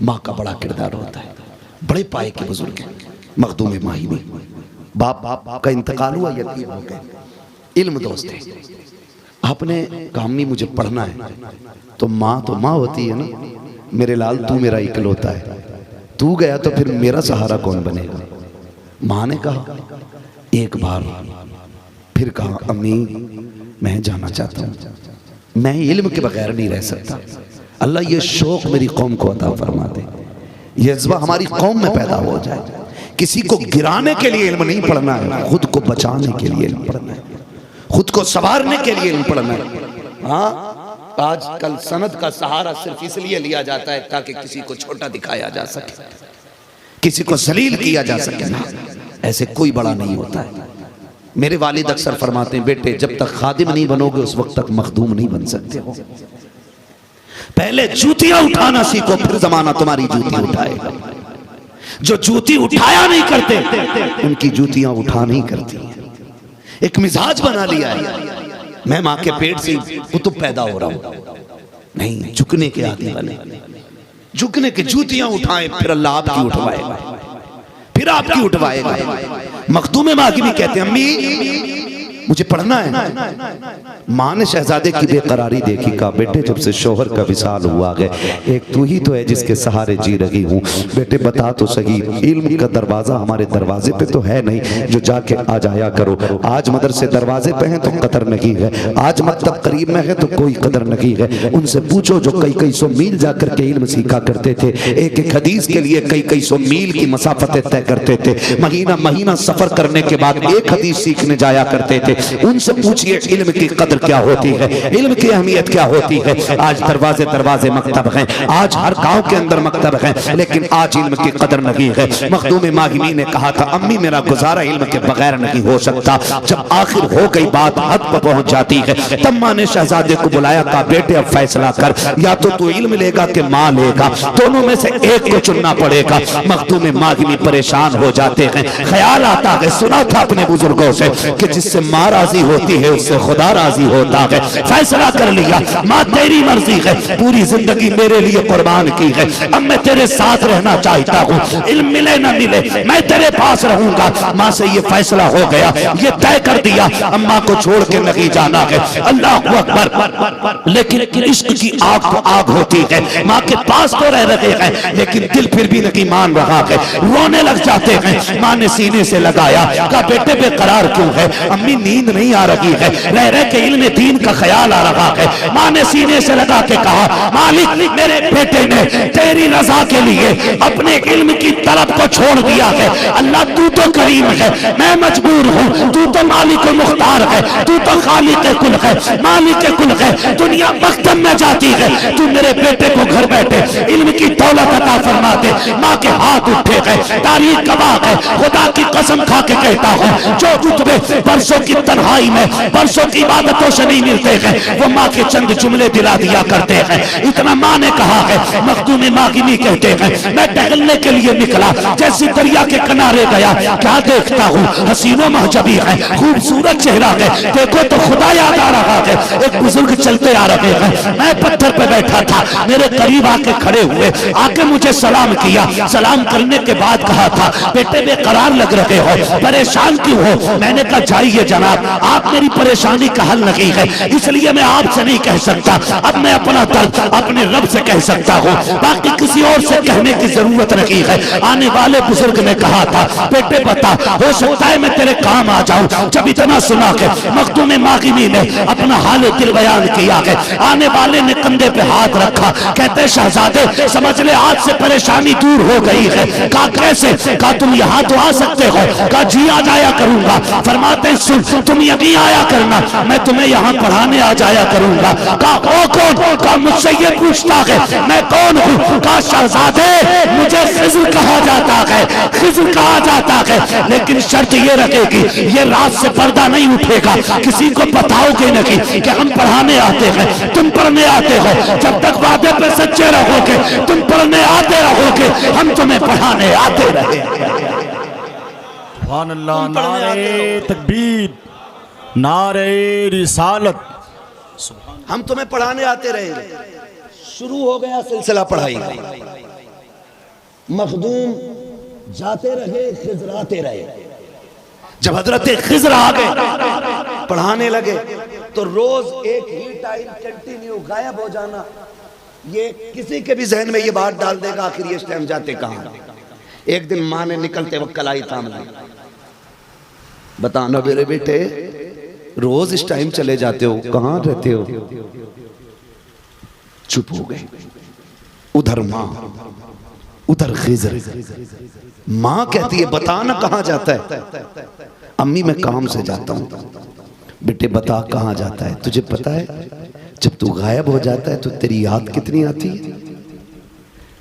माँ का बड़ा किरदार होता है, बड़े पाए के बुजुर्ग हैं मखदूम माही में। बाप का इंतकाल हुआ, यतीम हो गए, इल्म दोस्त है। आपने कहा अम्मी मुझे पढ़ना है, तो माँ होती है ना, मेरे लाल तू मेरा इकलौता है, तू गया तो फिर मेरा सहारा कौन बनेगा? माँ ने कहा एक बार, फिर कहा अम्मी मैं जाना चाहता हूँ, मैं इल्म के बगैर नहीं रह सकता, अल्लाह ये शौक मेरी कौम को अता फरमा दे। ये जज्बा हमारी कौम में पैदा हो जाए। किसी को गिराने के लिए इल्म नहीं पढ़ना है, खुद को बचाने के लिए इल्म पढ़ना है, खुद को संवारने के लिए इल्म पढ़ना है। हाँ, आजकल सनद का सहारा सिर्फ इसलिए लिया जाता है ताकि किसी को छोटा दिखाया जा सके, किसी को जलील किया जा सके। ना, ऐसे कोई बड़ा नहीं होता है। मेरे वालिद अक्सर फरमाते हैं, बेटे जब तक खादिम नहीं बनोगे उस वक्त तक मखदूम नहीं बन सकते हो। पहले जूतियां उठाना सीखो, फिर जमाना तुम्हारी जूती उठाएगा। जो जूती उठाया नहीं करते उनकी जूतियां उठा नहीं करती। एक मिजाज बना लिया है, मैं मां के पेट से कुतुब पैदा हो रहा हूं, नहीं, झुकने के आदि बने, झुकने की जूतियां उठाएं, फिर अल्लाह आपकी उठवाएगा, फिर आपकी उठवाएगा। मखदूम मागिमी कहते हैं, अम्मी मुझे पढ़ना है। माँ ने शहजादे की बेकरारी देखी, कहा बेटे जब से शोहर का विसाल हुआ है, एक तू ही तो है जिसके सहारे जी रही हूँ, बेटे बता तो सही, इल्म का दरवाजा हमारे दरवाजे पे तो है नहीं जो जाके आ जाया करो। आज मदरसे दरवाजे पे हैं तो कदर नहीं है, आज मकतब करीब में है तो कोई कदर नहीं है। उनसे पूछो जो कई कई सौ मील जाकर के इल्म सीखा करते थे, एक एक हदीस के लिए कई कई सौ मील की मसाफतें तय करते थे, महीना महीना सफर करने के बाद एक हदीस सीखने जाया करते थे। उनसे पूछिए इल्म की कदर क्या होती है, इल्म की अहमियत क्या होती है। आज दरवाजे दरवाजे मकतब हैं, आज हर गांव के अंदर मकतब हैं, लेकिन आज इल्म की कदर नहीं है। मखदूम मागिमी ने कहा था, अम्मी मेरा गुजारा इल्म के बगैर नहीं हो सकता। जब आखिर हो गई बात हद पर पहुंच जाती है, तब मां ने शहजादे को बुलाया, कहा बेटे अब फैसला कर, या तो तू इल्म लेगा कि मां लेगा, दोनों में से एक को चुनना पड़ेगा। मखदूम मागिमी परेशान हो जाते हैं, ख्याल आता है, सुना था अपने बुजुर्गों से कि जिससे मां राजी होती है उससे खुदा राजी होता है। फैसला कर लिया, मां तेरी मर्जी है, पूरी जिंदगी मेरे लिए कुर्बान की है, अब मैं तेरे साथ रहना चाहता हूँ, इल्म मिले न मिले मैं तेरे पास रहूंगा। मां से ये फैसला हो गया, ये तय कर दिया, अम्मा को छोड़ के नहीं जाना है। अल्लाह अकबर। लेकिन इश्क की आग तो आग होती है, माँ के पास तो रह रहे हैं लेकिन दिल फिर भी नहीं मान रहा है, रोने लग जाते हैं। माँ ने सीने से लगाया, कहा बेटे बेकरार क्यों है? अम्मी नींद नहीं आ रही है, रह रह के इल्म दीन का ख्याल आ रहा है। माँ ने सीने से लगा के कहा, मालिक मेरे बेटे ने तेरी रजा के लिए अपने इल्म की तलब को छोड़ दिया है। अल्लाह तू तो करीम है, मैं मजबूर हूँ, तू तो मालिक मुख्तार है, तू तो खालिक कुल है, मालिक कुल है। दुनिया मकतब में जाती है, तू मेरे बेटे को घर बैठे इल्म की दौलत अता फरमा दे। माँ के हाथ उठे गए, तारीख गवाह है, खुदा की कसम खा के कहता हूँ, जो रुतबे बरसों की तन्हाई में बरसों की इबादतों से नहीं मिलते हैं, वो माँ के चंद जुमले दिला दिया करते हैं। इतना माँ ने कहा है। मखदूम मागिनी कहते हैं, मैं टहलने के लिए निकला, जैसे दरिया के किनारे गया, क्या देखता हूँ, हसीनो महजबी है, खूबसूरत चेहरा है, देखो तो खुदा याद आ रहा है। एक बुजुर्ग चलते आ रहे हैं, मैं पत्थर पे बैठा था, मेरे करीब आके खड़े हुए, आके मुझे सलाम किया। सलाम करने के बाद कहा था, बेटे बेकरार लग रहे हो, परेशान क्यों हो? मैंने कहा जाइए जनाब, आप मेरी परेशानी का हल नहीं है, इसलिए मैं आपसे नहीं कह सकता। अब मैं अपना दर्द अपने रब से कह सकता हूँ, बाकी किसी और से कहने की जरूरत नहीं है। आने वाले बुजुर्ग ने कहा था, बेटे बता, हो सकता है मैं तेरे काम आ जाऊं। जब इतना सुना के मखदूम मागिनी ने अपना हाल दिल बयान किया है, आने वाले ने कंधे पे हाथ रखा, कहते शहजादे समझ ले आज से परेशानी दूर हो गई है। कहा कैसे? कहा तुम यहाँ तो आ सकते हो? कहा जी आ जाया करूंगा। फरमाते सुन, तुम यहीं आया करना, मैं तुम्हें यहाँ पढ़ाने आ जाया करूंगा। कहा ओ कौन? कहा मुझसे ये पूछता है मैं कौन हूँ? कहा शहजादे मुझे खिज़्र कहा जाता है, खिज़्र कहा जाता है, लेकिन शर्त ये रखेगी, ये रात से पर्दा नहीं उठेगा, किसी को बताओगे नहीं कि हम पढ़ाने आते हैं, तुम पढ़ने आते हो। जब तक वादे पे सच्चे रहोगे, तुम पढ़ने आते रहोगे, हम तुम्हें पढ़ाने आते रहेंगे। सुभान अल्लाह, नारे तकबीर, नारे रिसालत, हम तुम्हें पढ़ाने आते रहेंगे। शुरू हो गया सिलसिला पढ़ाई का। मखदूम जाते रहे, खिज़राते रहे। जब हजरत खिज़र आ गए, पढ़ाने लगे, तो रोज एक ही टाइम कंटिन्यू गायब हो जाना, ये किसी के भी जहन में ये बात डाल देगा आखिर ये इस टाइम जाते कहां। एक दिन मां ने निकलते वक्त कलाई थाम ली, बताना मेरे बेटे रोज इस टाइम चले जाते हो, कहां रहते हो? चुप हो गए। उधर मां, उधर खिज़र। माँ कहती है बता ना कहाँ जाता है। अम्मी मैं काम से जाता हूँ। बेटे बता कहाँ जाता है। तुझे पता है जब तू गायब हो जाता है तो तेरी याद कितनी आती है।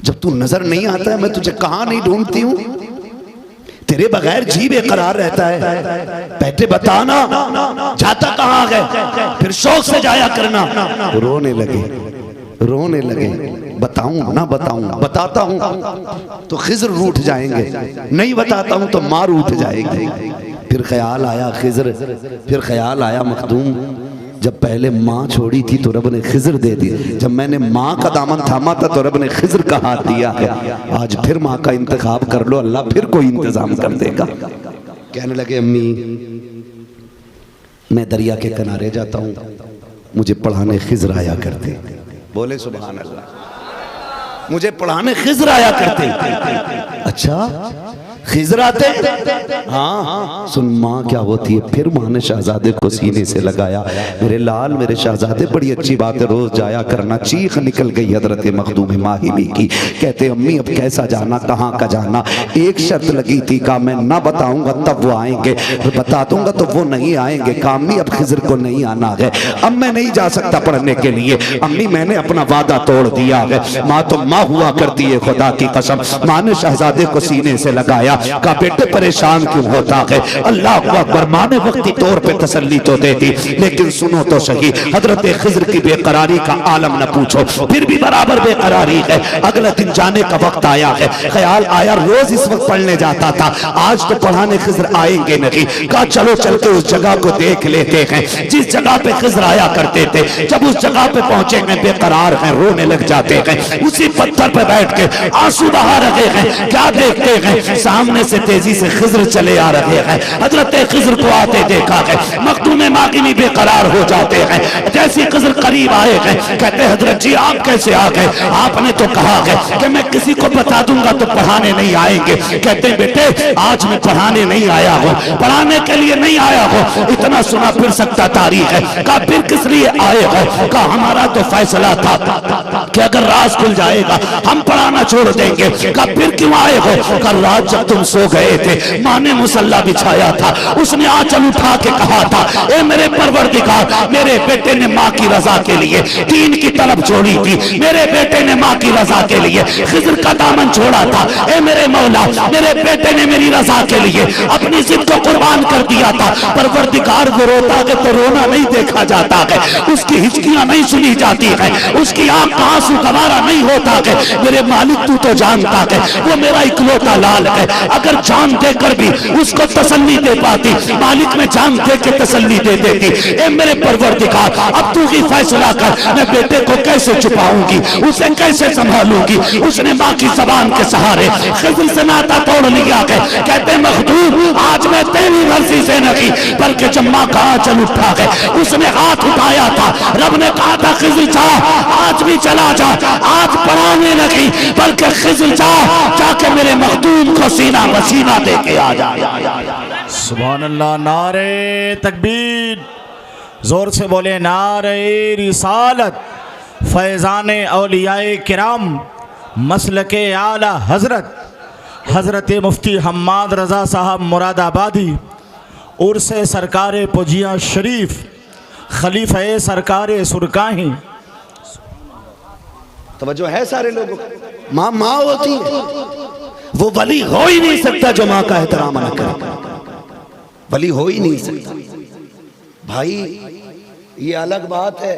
जब तू नजर नहीं आता है मैं तुझे कहाँ नहीं ढूंढती हूँ। तेरे बगैर जी बेकरार रहता है। बेटे बताना जाता कहाँ गए। फिर शौक से जाया करना। रोने लगे बताऊं ना बताऊं। बताता हूं तो खिज़र रूठ जाएंगे, नहीं बताता हूं तो मार उठ जाएंगे। फिर ख्याल आया खिज़र, फिर ख्याल आया मखदूम जब पहले माँ छोड़ी थी तो रब ने खिज़र दे दिया। जब मैंने माँ का दामन थामा था तो रब ने खिज़र का हाथ दिया है। आज फिर माँ का इंतखाब कर लो, अल्लाह फिर कोई इंतजाम कर देगा। कहने लगे अम्मी मैं दरिया के किनारे जाता हूँ, मुझे पढ़ाने खिज़र आया करते। बोले सुभान अल्लाह। मुझे पढ़ाने खिज़र आया करते। अच्छा खिज़र आते। हाँ सुन माँ क्या होती है। फिर माँ ने शहजादे को सीने से लगाया। मेरे लाल मेरे शहजादे बड़ी अच्छी बात है, रोज जाया करना। चीख निकल गई हजरत मखदूम माहिमी की। कहते अम्मी अब कैसा जाना, कहाँ का जाना। एक शर्त लगी थी, कहा मैं ना बताऊंगा तब वो आएंगे, बता दूंगा तो वो नहीं आएंगे। कहा अम्मी अब खिज़र को नहीं आना है, अब मैं नहीं जा सकता पढ़ने के लिए। अम्मी मैंने अपना वादा तोड़ दिया है। माँ तो माँ हुआ करती है, खुदा की कसम। माँ ने शहजादे को सीने से लगाया। का बेटे परेशान क्यों होता है। अल्लाह अकबर। माँ ने वक्ती तौर पे तसल्ली तो दे दी, लेकिन सुनो तो सही हजरत खिज़र की बेकरारी का आलम न पूछो। फिर भी बराबर बेकरारी है। अगले दिन जाने का वक्त आया है। ख्याल आया रोज इस वक्त पढ़ने जाता था, आज तो पढ़ाने खिज़र आएंगे नहीं। कहा चलो चल के उस जगह को देख लेते हैं जिस जगह पे खिज़र आया करते थे। जब उस जगह पे पहुंचेंगे बेकरार हैं, रोने लग जाते हैं। उसी पत्थर पे बैठ के आंसू बहा रहे हैं। क्या देखते हैं सामने से तेजी से खिज़र चले आ रहे हैं। हजरत खिज़र को आते देखा है। मखदूम मागिनी बेकरार हो जाते हैं। जैसे खिज़र करीब आए हैं कहते हजरत जी आप कैसे आ गए। आपने तो कहा है कि मैं किसी को बता दूंगा तो पढ़ाने नहीं आएंगे। कहते बेटे आज मैं पढ़ाने नहीं आया हूँ, पढ़ाने के लिए नहीं आया हूँ। इतना सुना फिर सकता तारीख है। कहा फिर किस लिए आए हो। कहा हमारा तो फैसला था कि अगर राज खुल जाएगा हम पढ़ाना छोड़ देंगे। कहा फिर क्यों आए हो। कहा रात जब तुम सो गए थे माँ ने मुसल्ला बिछाया था, उसने आंचल उठा के कहा था ए मेरे परवरदिगार, मेरे बेटे ने माँ की रजा के लिए दीन की तलब छोड़ी थी। मेरे बेटे ने माँ की रजा के लिए खिज़र का दामन छोड़ा था। ए मेरे मौला, मेरे बेटे ने मेरी रजा के लिए अपनी जिद को कुर्बान कर दिया था। परवरदिगार वो रोता है तो रोना नहीं देखा जाता है, उसकी हिचकियां नहीं सुनी जाती है, उसकी आंख का आंसू गवारा नहीं होता है। मेरे मालिक तू तो जानता है वो मेरा इकलौता लाल है। अगर जान देकर भी उसको तसल्ली दे पाती, मालिक में जान दे के तसल्ली दे देती। ए मेरे परवरदिगार अब तू ही फैसला कर, मैं बेटे को कैसे छुपाऊंगी, उसे कैसे संभालूंगी। उसने माँ की जबान के सहारे खिज़र से नाता तोड़ लिया है। कहते मखदूम आज मैं तेरी मर्जी से नहीं बल्कि जब माँ का आंचल उठा है उसने हाथ उठाया था। रब ने कहा था खिज़र जा, आज भी चला जा, आज पढ़ाने नहीं बल्कि खिज़र जा, जाके मेरे मखदूम को सीना मसीना दे के आ जा। सुभान अल्लाह। नारे तकबीर, जोर से बोले नारे रिसालत। फैज़ान औलियाए किराम मसलके आला हजरत हजरत मुफ्ती हम्माद रज़ा साहब मुरादाबादी उर्से सरकार पुजिया शरीफ खलीफा सरकार सुरकाही। तवज्जो है सारे लोगों। माँ माँ होती है, वो वली हो ही नहीं सकता जो माँ का एहतराम न करे। वली हो ही नहीं सकता भाई। ये अलग बात है,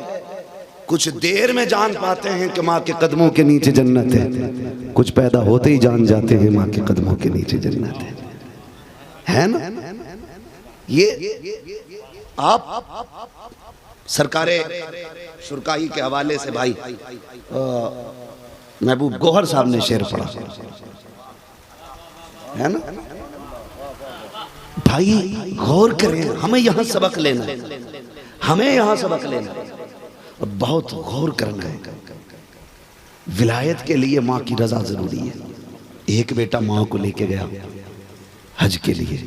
कुछ देर में जान पाते हैं कि माँ के कदमों के नीचे जन्नत है, कुछ पैदा होते ही जान जाते हैं माँ के कदमों के नीचे जन्नत है ना। ये आप सरकारे शुरकाही के हवाले से भाई महबूब गौहर साहब ने शेर पढ़ा है ना भाई। गौर करें, हमें यहाँ सबक लेना है, हमें यहाँ सबक लेना है, बहुत गौर करना है। विलायत के लिए माँ की रजा जरूरी है। एक बेटा माँ को लेके गया हज के लिए,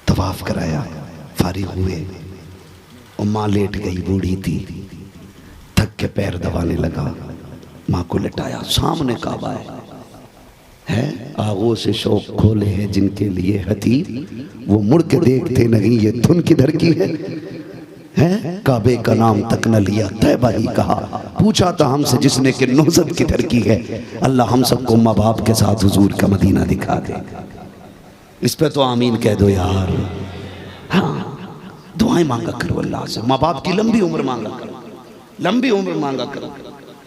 तवाफ कराया, फारिग हुए और माँ लेट गई, बूढ़ी थी, थक के पैर दबाने लगा। माँ को लेटाया, सामने काबा है, है आगोश शौक खोले हैं जिनके लिए हतीब, वो मुड़ के देखते नहीं ये धुन किधर की है काबे का नाम तक न लिया तैबा ही कहा, पूछा था हमसे जिसने कि नौजद किधर की है। अल्लाह हम सबको माँ बाप के साथ हुजूर का मदीना दिखा दे। इस पे तो आमीन कह दो यार। हाँ, दुआएं मांगा करो अल्लाह से, माँ बाप की लंबी उम्र मांगा करो, लंबी उम्र मांगा करो।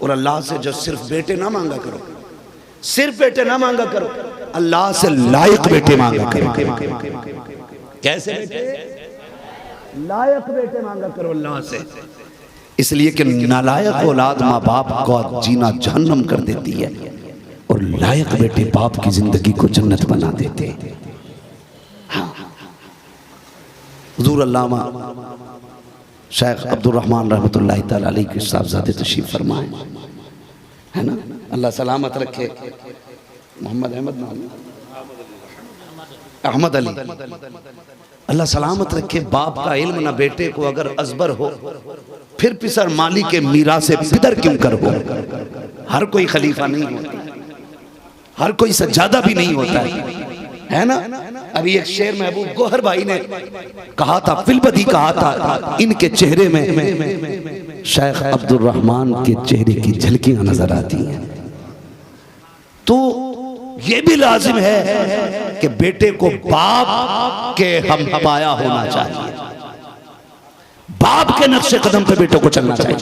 और अल्लाह से जो सिर्फ बेटे ना मांगा करो, सिर्फ बेटे ना मांगा करो, अल्लाह से लायक बेटे मांगा करो। कैसे बेटे? लायक बेटे मांगा करो अल्लाह से, इसलिए कि नालायक औलाद माँ बाप को जीना जहन्नम कर देती है, और लायक बेटे बाप की जिंदगी को जन्नत बना देते हैं। हाँ, हुजूर अल्लामा शेख अब्दुल रहमान रहमतुल्लाहि तआला अलैह के साहबजादे तशरीफ फरमाए, है ना, अल्लाह सलामत रखे। मोहम्मद अहमद अली, अल्लाह सलामत रखे। बाप का इल्म ना बेटे को अगर अजबर हो, फिर पिसर माली के मीरा से बिदर क्यों कर हो। हर कोई खलीफा नहीं होता, हर कोई सज्जादा भी नहीं होता है ना। अभी एक शेर महबूब गोहर भाई ने कहा था, फिलबदी कहा था, इनके चेहरे में शेख अब्दुल रहमान के चेहरे की झलकियां नजर आती हैं। तो ये भी लाजिम है कि बेटे को बाप के हम पाया होना चाहिए, बाप के नक्शे कदम पे बेटों को चलना चाहिए।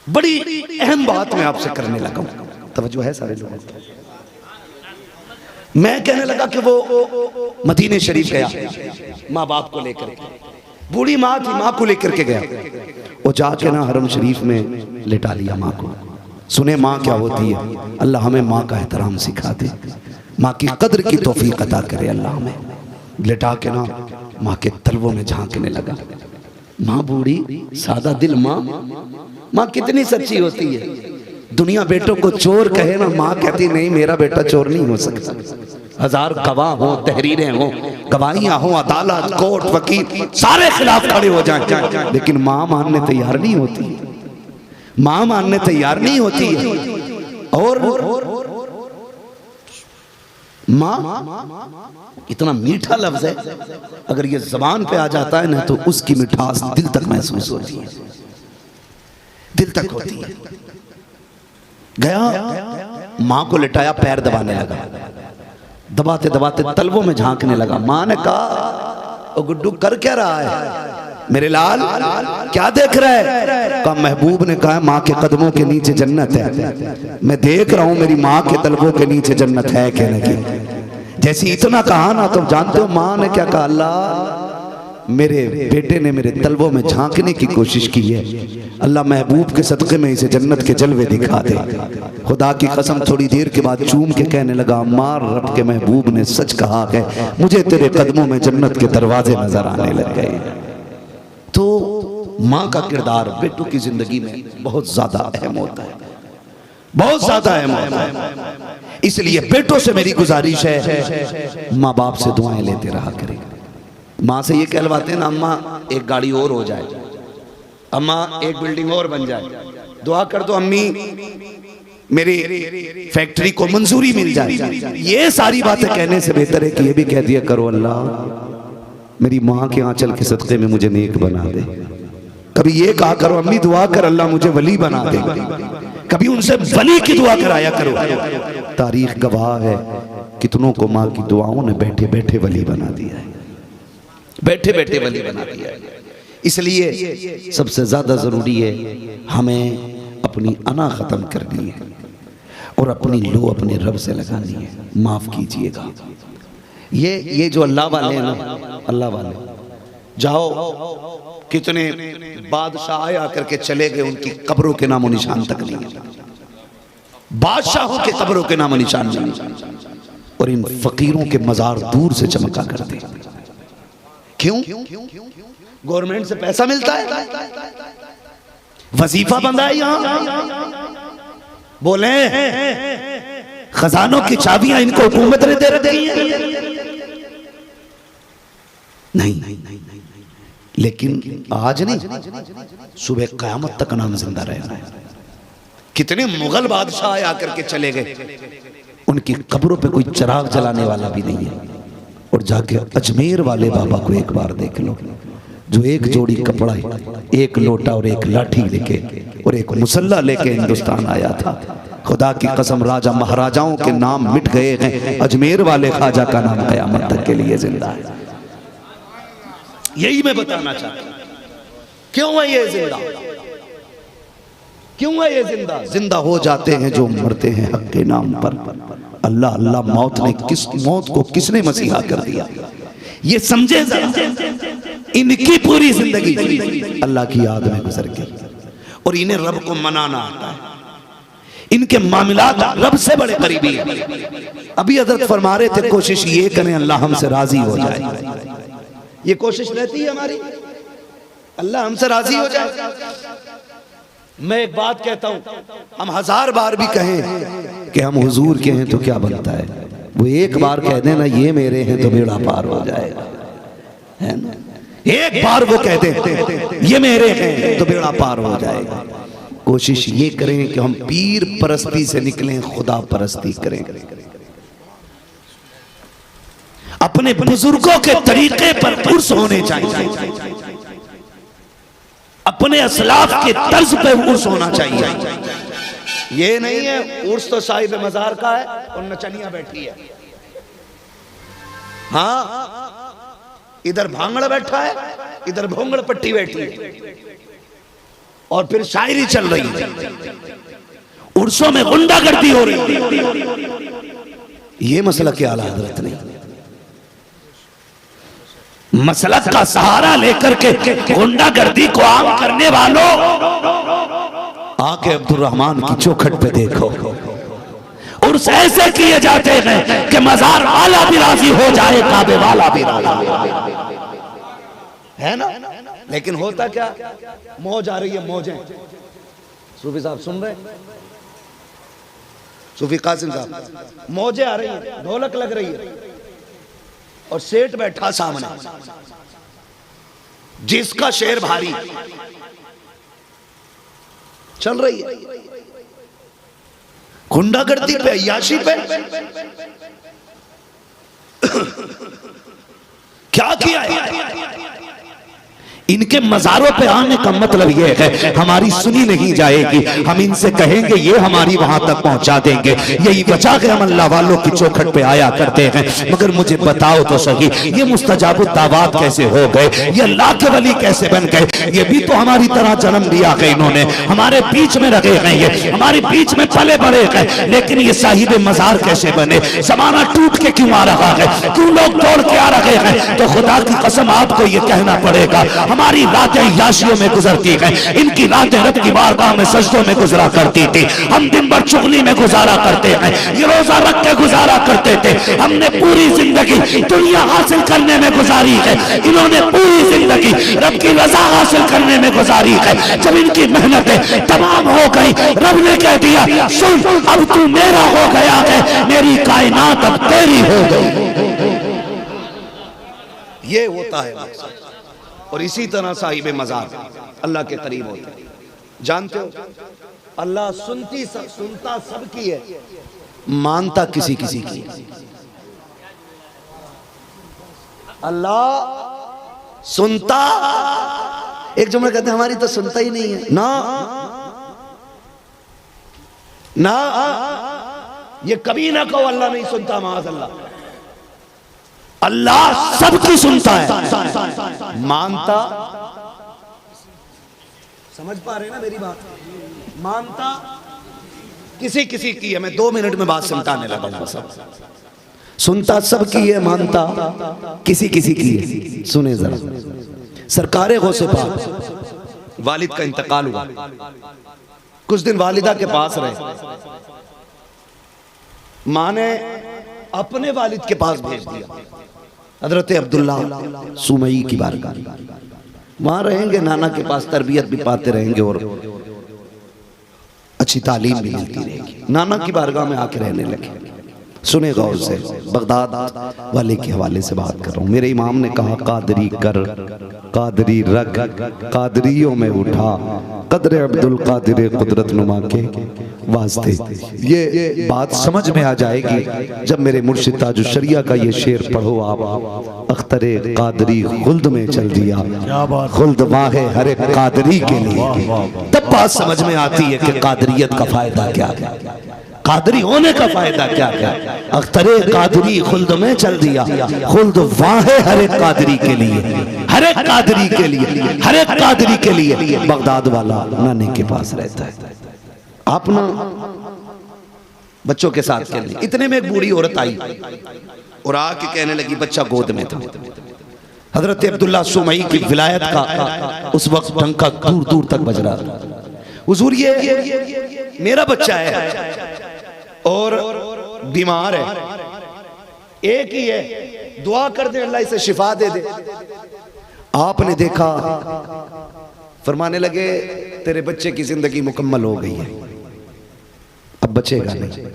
बड़ी अहम बात मैं आपसे करने लगा हूं, तवज्जो है सारे लोगों की। मैं कहने लगा कि वो मदीने शरीफ गया माँ बाप को लेकर के, बूढ़ी माँ थी, माँ को लेकर के गया, वो जाके ना हरम शरीफ में लिटा लिया माँ को। सुने माँ क्या होती है, अल्लाह हमें माँ का एहतराम सिखा दे, माँ की कद्र की तौफीक अता करे अल्लाह हमें। लिटा के ना माँ के तलवों में झांकने लगा। माँ बूढ़ी, सादा दिल माँ, माँ कितनी सच्ची होती है। दुनिया बेटों को चोर कहे ना, माँ कहती नहीं मेरा बेटा चोर नहीं हो सकता। हजार गवाह हो, तहरीरें हो, गवाहियां हो, अदालत, कोर्ट, वकील सारे खिलाफ खड़े हो जाए, लेकिन माँ मानने तैयार नहीं होती, माँ मानने तैयार नहीं होती है। और माँ इतना मीठा लफ्ज है, अगर ये जबान पे आ जाता है ना तो उसकी मिठास दिल तक महसूस होती है, दिल तक होती है। गया माँ को लिटाया, पैर दबाने लगा, दबाते दबाते तलवों में झांकने लगा। माँ ने कहा, ओ गुड्डू कर क्या रहा है मेरे लाल, क्या देख रहा है? कहा महबूब ने कहा माँ के कदमों के नीचे जन्नत है, मैं देख रहा हूं मेरी माँ के तलवों के नीचे जन्नत है कि नहीं। जैसे इतना कहा ना तो जानते हो माँ ने क्या कहा, अल्लाह मेरे बेटे ने मेरे तलवों में झांकने की कोशिश की है, अल्लाह महबूब के सदक़े में इसे जन्नत के जलवे दिखा दे। खुदा की कसम थोड़ी देर के बाद चूम के कहने लगा, मार रब के महबूब ने सच कहा है, मुझे तेरे कदमों में जन्नत के दरवाजे नजर आने लग गए। तो माँ का किरदार बेटों की जिंदगी में बहुत ज्यादा अहम होता है, बहुत ज्यादा अहम होता है। इसलिए बेटों से मेरी गुजारिश है, माँ बाप से दुआएं लेते रहा करें। माँ से ये कहलवाते हैं ना, अम्मा एक गाड़ी और हो जाए, अम्मा एक बिल्डिंग और बन जाए, दुआ कर दो अम्मी मेरी फैक्ट्री को मंजूरी मिल जाए। ये सारी बातें कहने से बेहतर है कि ये भी कह दिया करो, अल्लाह मेरी माँ के आंचल के सदक़े में मुझे नेक बना दे। कभी ये कहा करो, अम्मी दुआ कर अल्लाह मुझे वली बना दे। कभी उनसे वली की दुआ कराया करो। तारीख गवाह है कितनों को माँ की दुआओं ने बैठे बैठे वली बना दिया है, बैठे बैठे वली बना दिया है। इसलिए सबसे ज्यादा जरूरी है हमें अपनी अना खत्म करनी है और अपनी लो अपने रब से लगानी है। माफ कीजिएगा, ये जो अल्लाह वाले हैं ना, अल्लाह वाले, जाओ कितने बादशाह आया करके चले गए, उनकी कब्रों के नामो निशान तक नहीं है, बादशाहों के कब्रों के नामो निशान नहीं। और इन फकीरों के मजार दूर से चमका करते। क्यों? गवर्नमेंट से पैसा मिलता है, वजीफा बंधा है यहां, बोले खजानों की चाबियां इनको हुकूमत ने दे रखी है। नहीं, लेकिन आज नहीं, सुबह क़यामत तक नाम जिंदा रहना है। कितने मुगल बादशाह आकर के चले गए, उनकी कब्रों पे कोई चिराग जलाने वाला भी नहीं है। और जाके अजमेर वाले बाबा को एक बार देख लो, जो एक जोड़ी कपड़ा, एक लोटा और एक लाठी लेके और एक मुसल्ला लेके हिंदुस्तान आया था। खुदा की कसम, राजा महाराजाओं के नाम मिट गए हैं, अजमेर वाले ख्वाजा का नाम कयामत तक के लिए जिंदा है। यही मैं बताना चाहता हूं, क्यों है ये जिंदा, क्यों है ये जिंदा? जिंदा हो जाते हैं जो मरते हैं हक के नाम पर। अल्लाह अल्लाह, मौत को किसने मसीहा कर दिया? ये समझे जरा, इनकी पूरी जिंदगी अल्लाह की याद में गुजर गई और इन्हें रब को मनाना आता है। इनके मामलात रब से बड़े करीबी हैं। अभी हज़रत फरमा रहे थे, कोशिश ये करें अल्लाह हमसे राजी हो जाए। ये कोशिश रहती है हमारी, अल्लाह हमसे राजी हो जाए। मैं एक बात कहता हूं, हम 1000 बार भी कहें कि हम हुजूर के हैं तो क्या बनता है? वो एक बार कह देना ये मेरे हैं तो बेड़ा पार हो जाएगा, है ना? एक बार वो कह दे ये मेरे हैं तो बेड़ा पार हो जाएगा। कोशिश ये करें कि हम पीर परस्ती से निकलें, खुदा परस्ती करें। अपने बुजुर्गों के तरीके पर उर्स होने चाहिए, अपने असलाफ के तर्ज पे उर्स होना चाहिए। ये नहीं है उर्स तो साहिब मजार का है और नचनिया बैठी है। हाँ, इधर भांगड़ बैठा है, इधर भोंगड़ पट्टी बैठी है और फिर शायरी चल रही है, उर्सों में गुंडागर्दी हो रही है। ये मसला क्या आला हजरत नहीं, मसलक का सहारा लेकर के गुंडागर्दी को आम करने वालों, आके अब्दुर्रहमान की चौखट पे देखो, उर्स ऐसे किए जाते हैं कि मजार वाला भी राजी हो जाए, काबे वाला भी राजी है ना। लेकिन होता क्या, मौज आ रही है, मौजें। सूफी साहब सुन रहे, सूफी कासिम साहब, मौजें आ रही है, ढोलक लग रही है और सेठ बैठा सामने, जिसका शेर भारी चल रही है। गुंडागर्दी पे, अय्याशी पे क्या किया है? इनके मजारों पे आने का मतलब ये है हमारी सुनी नहीं जाएगी, हम इनसे कहेंगे ये हमारी वहां तक पहुंचा देंगे। यही वजह है हम अल्लाह वालों की चौखट पे आया करते हैं। मगर मुझे बताओ तो सही, ये मुस्तजाब दावत कैसे हो गए, ये अल्लाह के वली कैसे बन गए? ये भी तो हमारी तरह जन्म लिया है, इन्होंने हमारे बीच में रखे हैं, ये हमारे बीच में पले बड़े हैं, लेकिन ये साहिब मजार कैसे बने? जमाना टूट के क्यों आ रहा है, क्यों लोग दौड़ के आ रहे हैं? तो खुदा की कसम आपको ये कहना पड़ेगा, हमारी रातें याशियों में गुजरती हैं, इनकी रातें रब की बारगाह में सजदों में गुजरा करती थी। हम दिन भर चुगली में गुजारा करते हैं, ये रोजा रख के गुजारा करते थे। हमने पूरी जिंदगी दुनिया हासिल करने में गुजारी है, इन्होंने पूरी जिंदगी रब की रजा हासिल करने में गुजारी है। जब इनकी मेहनतें तमाम हो गई, रब ने कह दिया सुन, अब तू मेरा हो गया है, मेरी कायनात अब तेरी हो गई। ये होता है। और इसी तरह साहिब मजार अल्लाह के करीब होते हैं। जानते हो, अल्लाह सुनता सबकी है, मानता किसी किसी की। अल्लाह सुनता, एक जुमला कहते हैं हमारी तो सुनता ही नहीं है ना, ना ये कभी ना कहो अल्लाह नहीं सुनता, माज़ अल्लाह। अल्लाह सबकी सुनता है, मानता, समझ पा रहे ना मेरी बात? मानता किसी किसी की है। मैं 2 मिनट में बात समझाने लगा। सब सुनता सबकी है, मानता किसी किसी की है। सुने जरा, सरकारे गौसे पाक वालिद का इंतकाल हुआ, कुछ दिन वालिदा के पास रहे, मां ने अपने वालिद के पास भेज दिया, हजरत अब्दुल्ला सुमई की बारगाह। वहां रहेंगे, नाना के पास तरबियत भी पाते रहेंगे और अच्छी तालीम भी मिलती रहेगी। नाना की बारगाह में आके रहने लगे। सुने गौर से, बगदाद वाले के हवाले से बात कर रहा हूँ। मेरे इमाम ने कहा कादरी कर, कादरी रग, कादरियों में उठा, कदर अब्दुल कादिर कुदरत नुमा के वास्ते। ये बात समझ में आ जाएगी जब मेरे मुर्शिद ताजुश शरिया का ये शेर पढ़ो आप। अख्तरे कादरी खुल्द में चल दिया, खुल्द वाहे हर एक कादरी के लिए। तब बात समझ में आती है कि कादरियत का फायदा क्या है, कादरी होने का फायदा क्या है। अख्तरे कादरी खुल्द में चल दिया, खुल्द वाहे हर एक कादरी के लिए, हर एक कादरी के लिए, हर एक कादरी के लिए। बगदाद वाला नानी के पास रहता है, आप ना बच्चों के साथ खेलने। इतने में एक बूढ़ी औरत आई और आके कहने लगी, बच्चा गोद में था। हजरत अब्दुल्ला सुमई की विलायत का उस वक्त डंका दूर दूर तक बज रहा था। हुजूर ये मेरा बच्चा है और बीमार है, एक ही है, दुआ कर दे अल्लाह इसे शिफा दे दे। आपने देखा, फरमाने लगे तेरे बच्चे की जिंदगी मुकम्मल हो गई है, अब बचेगा नहीं।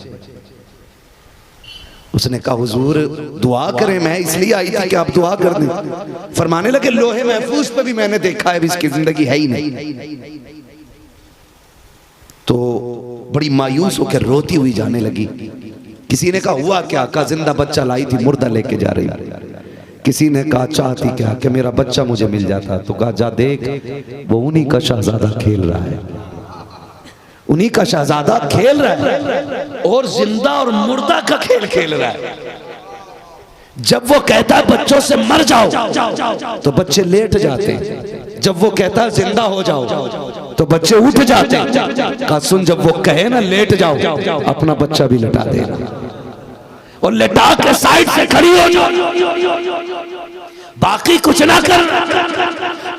उसने कहा हुजूर दुआ करें, मैं इसलिए आई थी कि आप दुआ कर दें। फरमाने लगे लोहे महफूज पे भी मैंने देखा है, इसकी जिंदगी है ही नहीं। तो बड़ी मायूस होकर रोती हुई जाने लगी। किसी ने कहा हुआ क्या? कहा जिंदा बच्चा लाई थी, मुर्दा लेके जा रही। किसी ने कहा चाहती क्या कि मेरा बच्चा मुझे मिल जाता। तो कहा जा देख, वो उन्हीं का शहजादा खेल रहा है, उन्हीं का शहजादा खेल रहा है और जिंदा और मुर्दा का खेल खेल रहा है। जब वो कहता है बच्चों से मर जाओ तो बच्चे लेट जाते हैं, जब वो कहता है जिंदा हो जाओ तो बच्चे उठ जाते हैं। कहा सुन, जब वो कहे ना लेट जाओ, अपना बच्चा भी लेटा देना और लेटा के साइड से खड़ी हो जाओ, बाकी कुछ ना कर।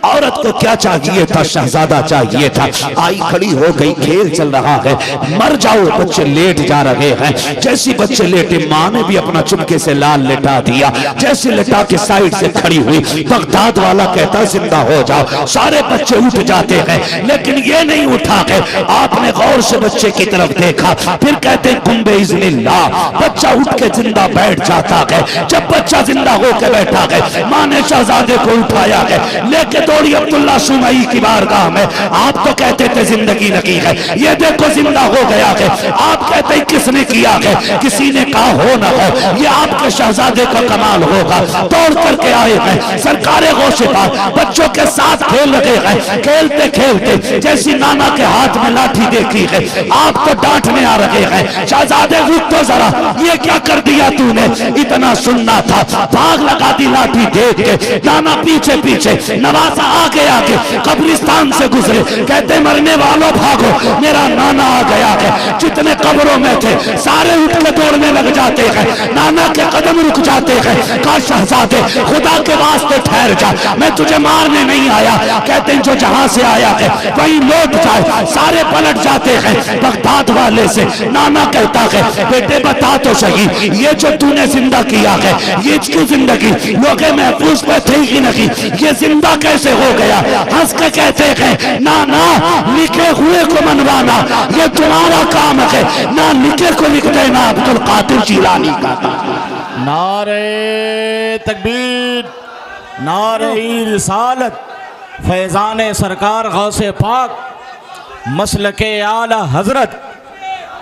औरत को क्या चाहिए था? शहजादा चाहिए था। आई खड़ी हो गई, खेल चल रहा है, मर जाओ, बच्चे लेट जा रहे हैं। जैसी बच्चे लेटे, माँ ने भी अपना चुपके से लाल लेटा दिया। जैसे लेटा के साइड से खड़ी हुई, बगदाद वाला कहता जिंदा हो जाओ। सारे बच्चे उठ जाते हैं, लेकिन ये नहीं उठा है। आपने गौर से बच्चे की तरफ देखा, फिर कहते कुंबे इज़्निल्लाह, बच्चा उठ के जिंदा बैठ जाता है। जब बच्चा जिंदा होकर बैठा है, माँ ने शहजादे को उठाया है, लेके दौड़ी अब्दुल्ला सुमई की बारगाह में। आप तो कहते थे जिंदगी लगी है, ये देखो जिंदा हो गया है। आप कहते किसने किया है? किसी ने कहा हो ना हो, ये आपके शहजादे का कमाल होगा। दौड़ करके आए हैं, सरकारे गौशेपार बच्चों के साथ खेल रहे हैं। खेलते खेलते जैसी नाना के हाथ में लाठी देखी है, आप तो डांटने आ रहे हैं, शहजादे रुक तो जरा, ये क्या कर दिया तूने? इतना सुनना था, भाग लगा दी लाठी देख के। नाना पीछे पीछे, नवाजा आगे आगे, कब्रिस्तान से गुजरे। कहते मरने वालों भागो, मेरा नाना आ गया है। जितने कब्रों में थे सारे उठ के दौड़ने लग जाते हैं। नाना के कदम रुक जाते हैं। कहा शहजादे खुदा के वास्ते ठहर जा, मैं तुझे मारने नहीं आया। कहते हैं जो जहां से आया है वहीं लौट जाए। सारे पलट जाते हैं। बगदाद वाले से नाना कहता है बेटे बता तो सही, ये जो तूने जिंदा किया है, ये इसकी जिंदगी लोगे महफूज पे थी ही नहीं, ये जिंदा कैसे हो गया? हंस के कहते हैं नाना लिखे हुए को मनवाना ये तुम्हारा काम है, ना लिखे को लिख देना अब्दुल कादिर जिलानी का। नारे तकबीर, नारे रिसालत, फैजान सरकार गौसे पाक, मसलके आला हजरत,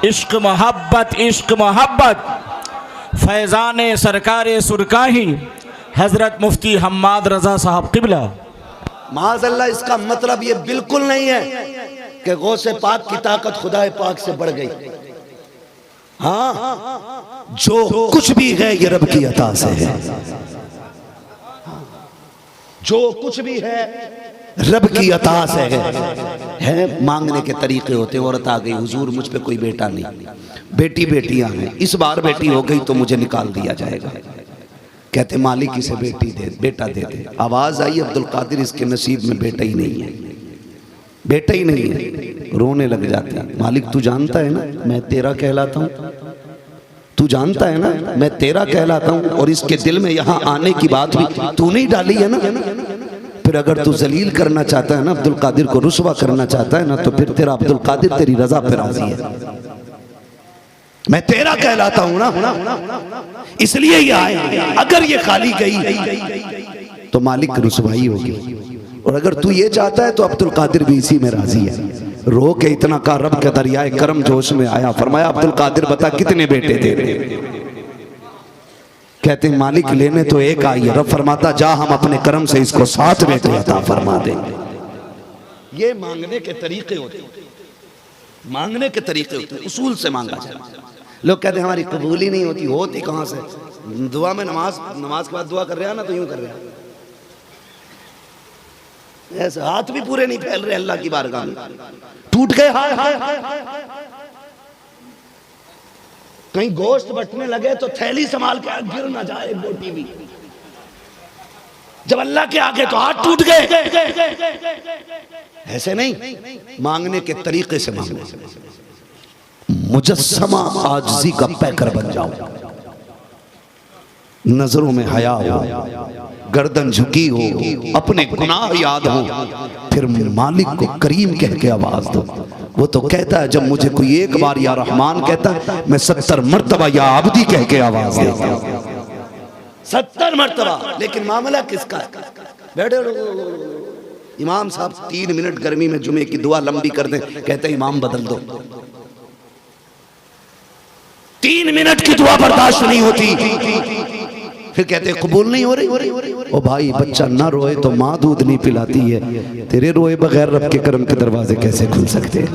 इश्क मोहब्बत, इश्क मोहब्बत, फैजान सरकार सुरकाही हजरत मुफ्ती हम्माद रजा साहब किबला। माज़अल्लाह, इसका मतलब ये बिल्कुल नहीं है कि गौसे पाक की ताकत खुदा पाक से बढ़ गई। हाँ, जो कुछ भी है ये रब की अता से है। जो कुछ भी है रब की अता से है। मांगने के तरीके होते। औरत आ गई, हुजूर मुझ पे कोई बेटा नहीं, बेटी बेटियां हैं, इस बार बेटी हो गई तो मुझे निकाल दिया जाएगा। कहते मालिक इसे बेटी दे, बेटा दे दे। आवाज आई अब्दुल कादिर इसके नसीब में बेटा ही नहीं है, बेटा ही नहीं है। रोने लग जाते हैं। मालिक तू जानता है ना मैं तेरा कहलाता हूँ, तू जानता है ना मैं तेरा कहलाता हूँ, और इसके दिल में यहाँ आने की बात भी तू नहीं डाली है ना। फिर अगर तू जलील करना चाहता है ना, अब्दुल कादिर को रुसवा करना चाहता है ना, तो फिर तेरा अब्दुल कादिर तेरी रजा पे राजी है। मैं तेरा कहलाता हूं ना, इसलिए ये आए। अगर ये खाली गई तो मालिक की रुसवाई होगी, और अगर तू ये चाहता है तो अब्दुल कादिर भी इसी में राजी है। रो के इतना का रब के दरियाए करम जोश में आया, फरमाया अब्दुल कादिर बता कितने बेटे तेरे? कहते हैं मालिक लेने तो एक आई है। रब फरमाता जा हम अपने करम से इसको 7 बेटे अता फरमा देंगे। ये मांगने के तरीके होते हैं, मांगने के तरीके होते हैं, उसूल से मांगा जाए। लोग कहते हैं हमारी कबूल ही नहीं होती कहां से? दुआ में नमाज के बाद दुआ कर रहे हैं ना, तो यूं कर रहे हैं, ऐसे हाथ भी पूरे नहीं फैल रहे अल्लाह की बारगाह में, टूट गए हाय हाय हाय हाय। कहीं गोश्त बटने लगे तो थैली संभाल के गिर ना जाए बोटी भी। जब अल्लाह के आगे तो हाथ टूट गए। ऐसे नहीं, मांगने के तरीके से मांगो। मुजस्समा आजिज़ी का पैकर बन जाओ, नजरों में हया हो, गर्दन झुकी हो, अपने गुनाह याद हो, फिर मालिक को करीम कह के आवाज दो। वो तो कहता है जब मुझे कोई एक बार या रहमान कहता है, मैं 70 मर्तबा या आबदी कह के आवाज देता हूं। 70 मर्तबा। लेकिन मामला किसका है? बैठे इमाम साहब 3 मिनट गर्मी में जुमे की दुआ लंबी कर दें, कहते इमाम बदल दो। 3 मिनट की दुआ बर्दाश्त नहीं होती, फिर कहते कबूल नहीं हो रही। ओ भाई बच्चा ना रोए तो माँ दूध नहीं पिलाती है, तेरे रोए बगैर रब के करम के दरवाजे कैसे खुल सकते हैं?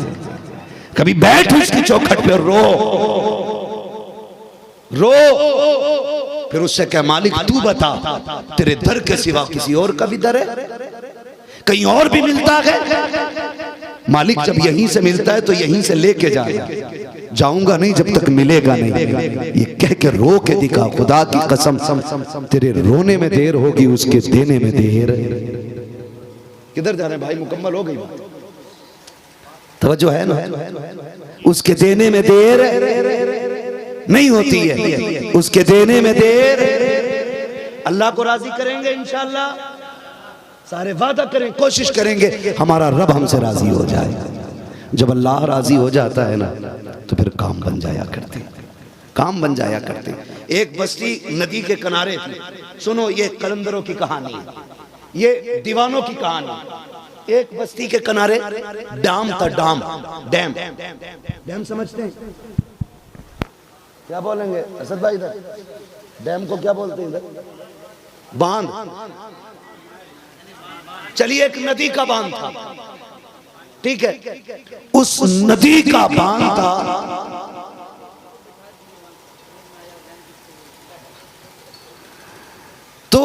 कभी बैठ उसकी चौखट पे रो रो, फिर उससे कह मालिक तू बता तेरे दर के सिवा किसी और का भी दर है? कहीं और भी मिलता है? मालिक जब यहीं से मिलता है तो यहीं से लेके जाऊंगा नहीं जब तक मिलेगा नहीं। ये कह के रो के दिखा, खुदा की कसम तेरे रोने में देर होगी, उसके देने में देर। किधर जा रहे हैं भाई? मुकम्मल हो गई बात, तवज्जो है ना? उसके देने में देर नहीं होती है, उसके देने में देर। अल्लाह को राजी करेंगे इंशाअल्लाह, सारे वादा करें, कोशिश करेंगे हमारा रब हमसे राजी हो जाए। जब अल्लाह राजी हो जाता है ना तो फिर काम बन जाया करते, काम बन जाया करते। एक बस्ती नदी के किनारे थी। सुनो ये कलंदरों की कहानी है, ये दीवानों की कहानी। एक बस्ती के किनारे डैम था, डैम डैम समझते हैं? क्या बोलेंगे असद भाई? इधर डैम को क्या बोलते हैं? इधर बांध। चलिए एक नदी का बांध था, ठीक है? उस नदी का बांध था, तो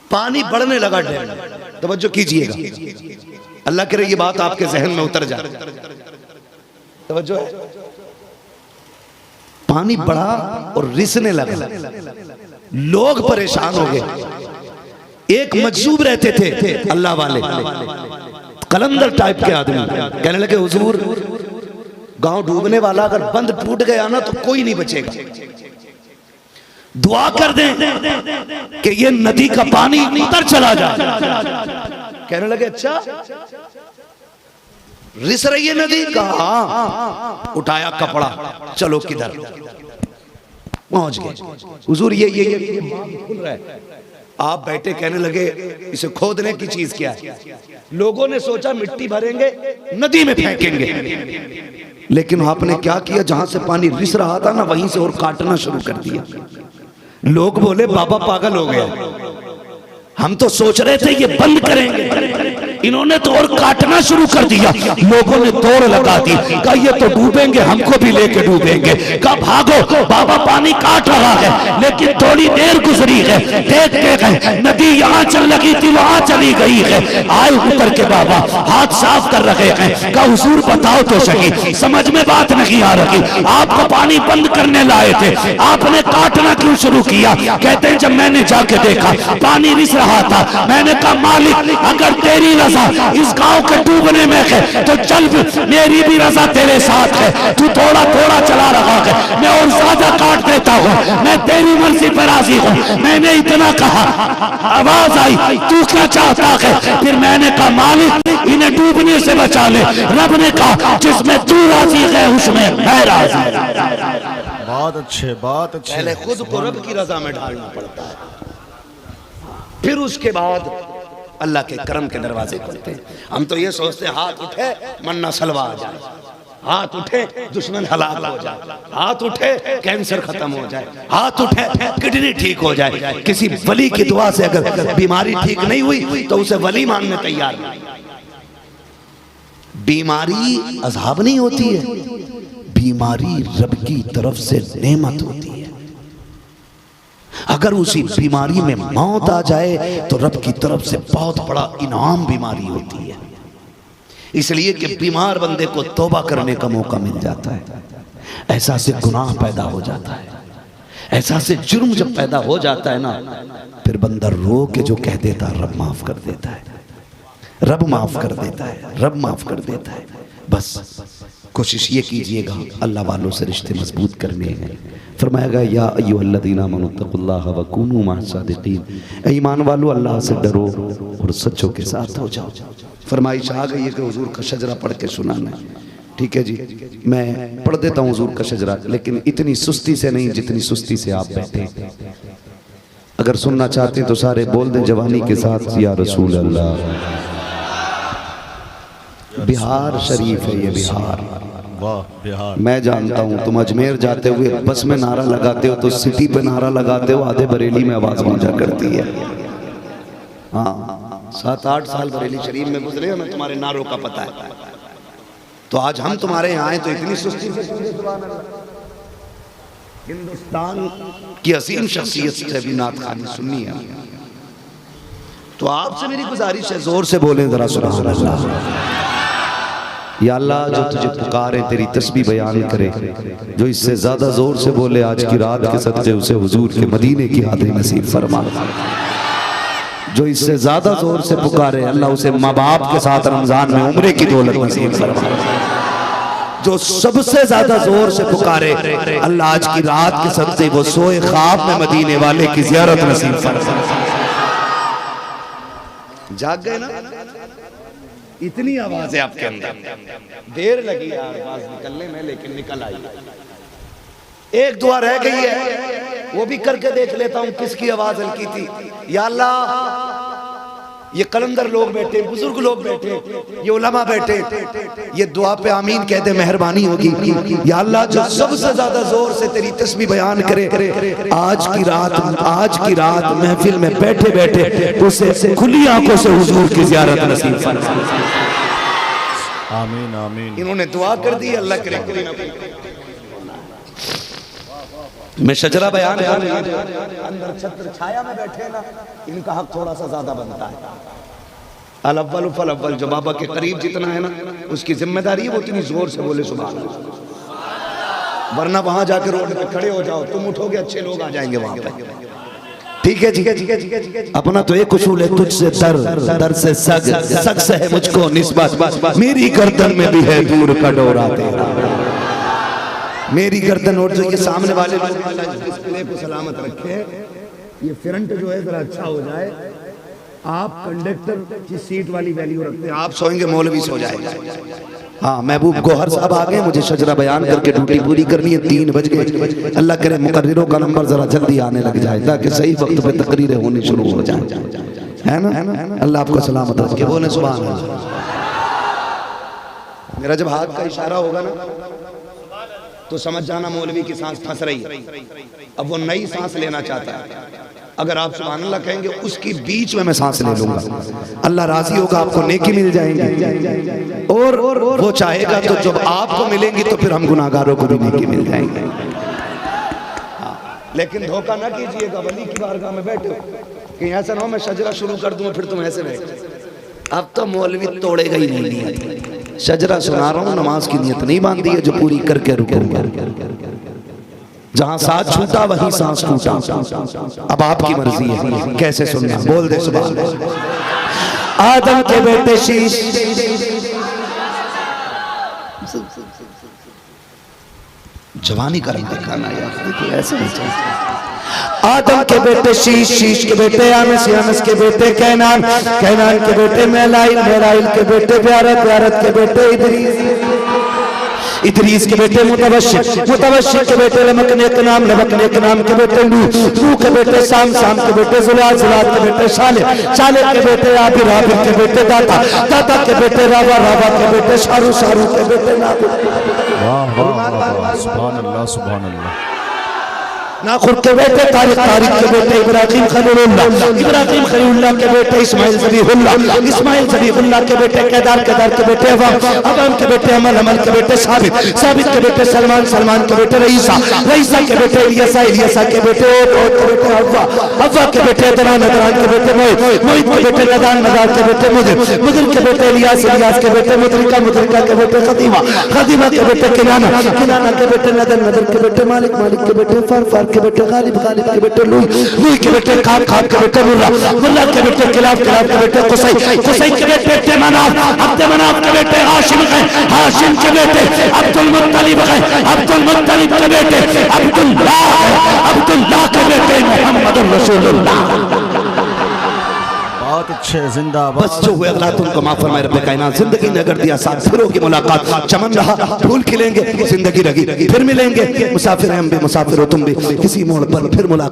पानी बढ़ने लगा डैम। तवज्जो कीजिएगा, अल्लाह करे ये बात आपके जहन में उतर जाए। तवज्जो है, पानी बढ़ा और रिसने लगा, लोग परेशान हो गए। एक मजजूब रहते थे अल्लाह वाले, कलंदर टाइप के आदमी, कहने लगे हुजूर गांव डूबने वाला, अगर बंद टूट गया ना तो कोई नहीं बचेगा, दुआ कर दें कि ये नदी का पानी उतर चला जाए। कहने लगे अच्छा रिस रही है नदी? कहा उठाया कपड़ा, चलो किधर पहुंच गए। हुजूर ये खुल रहा है। आप बैठे, कहने लगे इसे खोदने की चीज क्या है? लोगों ने सोचा मिट्टी भरेंगे नदी में फेंकेंगे, लेकिन आपने क्या किया, जहां से पानी रिस रहा था ना वहीं से और काटना शुरू कर दिया। लोग बोले बाबा पागल हो गया, हम तो सोच रहे थे ये बंद करेंगे, इन्होंने तो और काटना शुरू कर दिया। लोगों ने दौड़ लगा दी, कहा ये तो डूबेंगे, हमको भी लेके डूबेंगे। कहा भागो, बाबा पानी काट रहा है। लेकिन थोड़ी देर गुजरी है, देखते गए नदी यहाँ चल लगी थी वहां चली गई है। आए उतर के बाबा हाथ साफ कर रहे हैं। कहा हुजूर बताओ तो सही, समझ में बात नहीं आ रही, आपको पानी बंद करने लाए थे, आपने काटना क्यों शुरू किया? कहते हैं जब मैंने जाके देखा पानी रिस रहा था, मैंने कहा मालिक अगर तेरी रजा इस गांव के डूबने में है तो चल मेरी भी रजा तेरे साथ है। तू थोड़ा थोड़ा चला रहा है, मैं और ज्यादा काट देता हूँ, मैं तेरी मर्जी पर राजी हूँ। मैंने इतना कहा, आवाज आई तू क्या चाहता है? फिर मैंने कहा मालिक इन्हें डूबने से बचा ले। रब ने कहा जिसमें तू राजी है उसमें मैं राजी। बहुत अच्छे, बहुत अच्छे। पहले खुद को रब की रजा में ढालना पड़ता है, फिर उसके बाद अल्लाह के करम के दरवाजे खुलते हैं। हम तो ये सोचते हैं हाथ उठे मन्ना सलवा आ जाए, हाथ उठे दुश्मन हलाक हो जाए, हाथ उठे कैंसर खत्म हो जाए, हाथ उठे किडनी ठीक हो जाए। किसी वली की दुआ से अगर बीमारी ठीक नहीं हुई तो उसे वली मानने तैयार नहीं। बीमारी अज़ाब नहीं होती है, बीमारी रब की तरफ से नेमत होती है। अगर उसी बीमारी में मौत आ जाए तो रब की तरफ से बहुत बड़ा इनाम बीमारी होती है। इसलिए कि बीमार बंदे को तौबा करने का मौका मिल जाता है, ऐसा से गुनाह पैदा हो जाता है, ऐसा से जुर्म जब पैदा हो जाता है ना, फिर बंदा रो के जो कह देता है रब माफ कर देता है, रब माफ कर देता है, रब माफ कर देता है। बस कोशिश ये कीजिएगा अल्लाह वालों से रिश्ते मजबूत करने हैं। फरमाएगा या अय्युहल्लज़ीना आमनुत्तक़ुल्लाह व कूनू मअस-सादिक़ीन, ईमान वालों अल्लाह से डरो और सच्चों के साथ हो जाओ। फरमाइश आ गई है कि हुजूर का शजरा पढ़ के सुनाना है। ठीक है जी, मैं पढ़ देता हूँ हुजूर का शजरा, लेकिन इतनी सुस्ती से नहीं जितनी सुस्ती से आप बैठे। अगर सुनना चाहते हैं तो सारे बोल दें जवानी के साथ या रसूल अल्लाह। बिहार शरीफ है ये, बिहार। वाह बिहार। मैं जानता हूँ तुम अजमेर जाते हुए बस में नारा लगाते हो तो सिटी पे नारा लगाते हो, आधे बरेली में आवाज गूंजा करती है। हाँ 7-8 साल बरेली शरीफ में गुजरे, हमें तुम्हारे नारों का पता है। तो आज हम तुम्हारे यहाँ आए तो इतनी सुस्ती से हिंदुस्तान की असीम शख्सियत से भी नात खानी सुननी है। तो आपसे मेरी गुजारिश है जोर से बोलें जरा सुभान अल्लाह। या अल्लाह जो तुझे पुकारे तेरी तस्बीह बयान करे, जो इससे ज्यादा जोर से बोले आज की रात के सदक़े उसे हुजूर के मदीने की हाज़िरी नसीब फरमा। जो इससे ज्यादा जोर से पुकारे अल्लाह उसे माँ बाप के साथ रमजान में उम्रे की दौलत नसीब फरमा। जो सबसे ज्यादा जोर से पुकारे अल्लाह आज की रात के सदक़े वो सोए ख्वाब में मदीने वाले की ज़ियारत नसीब फरमा। जाग गए ना? इतनी आवाज है आपके अंदर, देर लगी यार आवाज निकलने में लेकिन निकल आई। एक दुआ रह गई है वो भी करके देख लेता हूं किसकी आवाज हल्की थी। या अल्लाह ये कलंदर लोग बैठे, बुजुर्ग लोग बैठे, ये उलमा बैठे, ये दुआ पे आमीन कह दे मेहरबानी होगी। या अल्लाह जो सबसे ज्यादा जोर से तेरी तस्बीह बयान करे आज की रात महफिल में बैठे बैठे उसे खुली आंखों से हुजूर की ज़ियारत नसीब फरमा। आमीन आमीन। इन्होंने दुआ कर दी, अल्लाह करे कोई ना कोई। मैं शजरा बयान कर रहा हूं, अंदर छत्र छाया में बैठे ना, इनका हक थोड़ा सा ज्यादा बनता है। अल अव्वल फल अव्वल, जो बाबा के करीब जितना है ना उसकी जिम्मेदारी है वो इतनी जोर से बोले सुभान अल्लाह। वरना वहां जाके रोड पे खड़े हो जाओ, तुम उठोगे अच्छे लोग आ जाएंगे वहां पे। ठीक है ठीक है ठीक है ठीक है। अपना तो एक उसूल है तुझसे दर से सग से है मुझको निस्बत, मेरी गर्दन में भी है दूर का डोरा तेरा। मेरी गर्दन और जो ये सामने वाले लोग डिस्प्ले को सलामत रखे, ये फ्रंट जो है जरा अच्छा हो जाए। आप कंडक्टर की सीट वाली वैल्यू रखते हैं, आप सोएंगे मौलवी सो जाएगा। हाँ महबूब गोहर साहब आ गए, मुझे शजरा बयान करके ड्यूटी पूरी करनी है। 3 बज गए, अल्लाह करे मुकर्रिरों का नंबर जरा जल्दी आने लग जाए ताकि सही वक्त पे तकरीरें होनी शुरू हो जाए, है ना? अल्लाह आपको सलामत रखे, बोले सुभान अल्लाह। मेरा जब हाथ का इशारा होगा ना तो समझ जाना मौलवी की सांस फंस रही है, अब वो नई सांस लेना चाहता है। अगर आप सुभान अल्लाह कहेंगे उसकी बीच में मैं सांस ले लूंगा, अल्लाह राजी होगा, आपको नेकी मिल जाएंगी। और वो चाहेगा तो जब आपको मिलेंगी तो फिर हम गुनाहगारों को भी नेकी मिल जाएंगे। लेकिन धोखा ना कीजिएगा, वली की बारगाह में बैठो कहीं ऐसा ना हो मैं शजरा शुरू कर दूं फिर तुम ऐसे बैठो। अब तो मौलवी तोड़ेगा ही नहीं। शजरा सुना रहा हूं, नमाज की नियत नहीं बांधी है जो पूरी करके रुकूंगा। जहां साथ छूटा वहीं सांस टूटा, अब आपकी मर्जी है कैसे सुनना। बोल दे सुभान अल्लाह। आदम के बेटे शीश, जवानी का रंग दिखाना यार, देखो ऐसे नहीं चलता। आदम के बेटे शीश, शीश के बेटे यानस, यानस के बेटे कैनान, कैनान के बेटे मेलाइल, मेलाइल के बेटे ब्यारत, ब्यारत के बेटे इदरीस, इदरीस के बेटे मुतवश्शिर, मुतवश्शिर के बेटे लमकने के नाम, लमकने के नाम के बेटे नूह, नूह के बेटे शाम, शाम के बेटे जुलाल, जुलाल के बेटे शालिह, शालिह के बेटे आबिर, आबिर के बेटे दाता, दाता के बेटे रावा, रावा के बेटे शारू, शारू के बेटे नाकुर, वाह वाह वाह, सुभान अल्लाह सुभान अल्लाह। नाखुर के बेटे तारिक, तारिक के बेटे इब्राहिम खलीलुल्लाह, इब्राहिम खलीलुल्लाह के बेटे इस्माइल ज़बीहुल्लाह, इस्माइल ज़बीहुल्लाह के बेटे केदार, केदार के बेटे अवाम, अवाम के बेटे अमल, अमल के बेटे साबित, साबित के बेटे सलमान, सलमान के बेटे रईसा, रईसा के बेटे इलियासा, इलियासा के बेटे ओत, ओत के बेटे हव्वा, हव्वा के बेटे अदनान, अदनान के बेटे मोहित, मोहित के बेटे नदान, नदान के बेटे मुदिर, मुदिर के बेटे इलियास, इलियास के बेटे मुदरिका, मुदरिका के बेटे खदीमा, खदीमा के बेटे किनाना, किनाना के बेटे नदर, नदर के बेटे मालिक, मालिक के बेटे फर, फर के बेटे गालिब, गालिब के बेटे लूई, लूई के बेटे खाब, खाब के बेटे मुर्रा, मुर्रा के बेटे किलाब, किलाब के बेटे कुसै, कुसै के बेटे मनाफ, अब्द मनाफ के बेटे हाशिम है, हाशिम के बेटे अब्दुल मुत्तलिब है, अब्दुल मुत्तलिब के बेटे अब्दुल्लाह है, अब्दुल्लाह के बेटे मोहम्मद रसूलुल्लाह। बहुत अच्छे, जिंदाबाद। बस जो हुए अगला तुमको माफ फरमाए रब्बे कायनात। जिंदगी ने अगर दिया साथ, फिरों की मुलाकात चमन रहा, फूल खिलेंगे, जिंदगी रही, फिर मिलेंगे, मुसाफिर हैं हम भी, मुसाफिर हो तुम भी, किसी मोड़ पर फिर मुलाकात।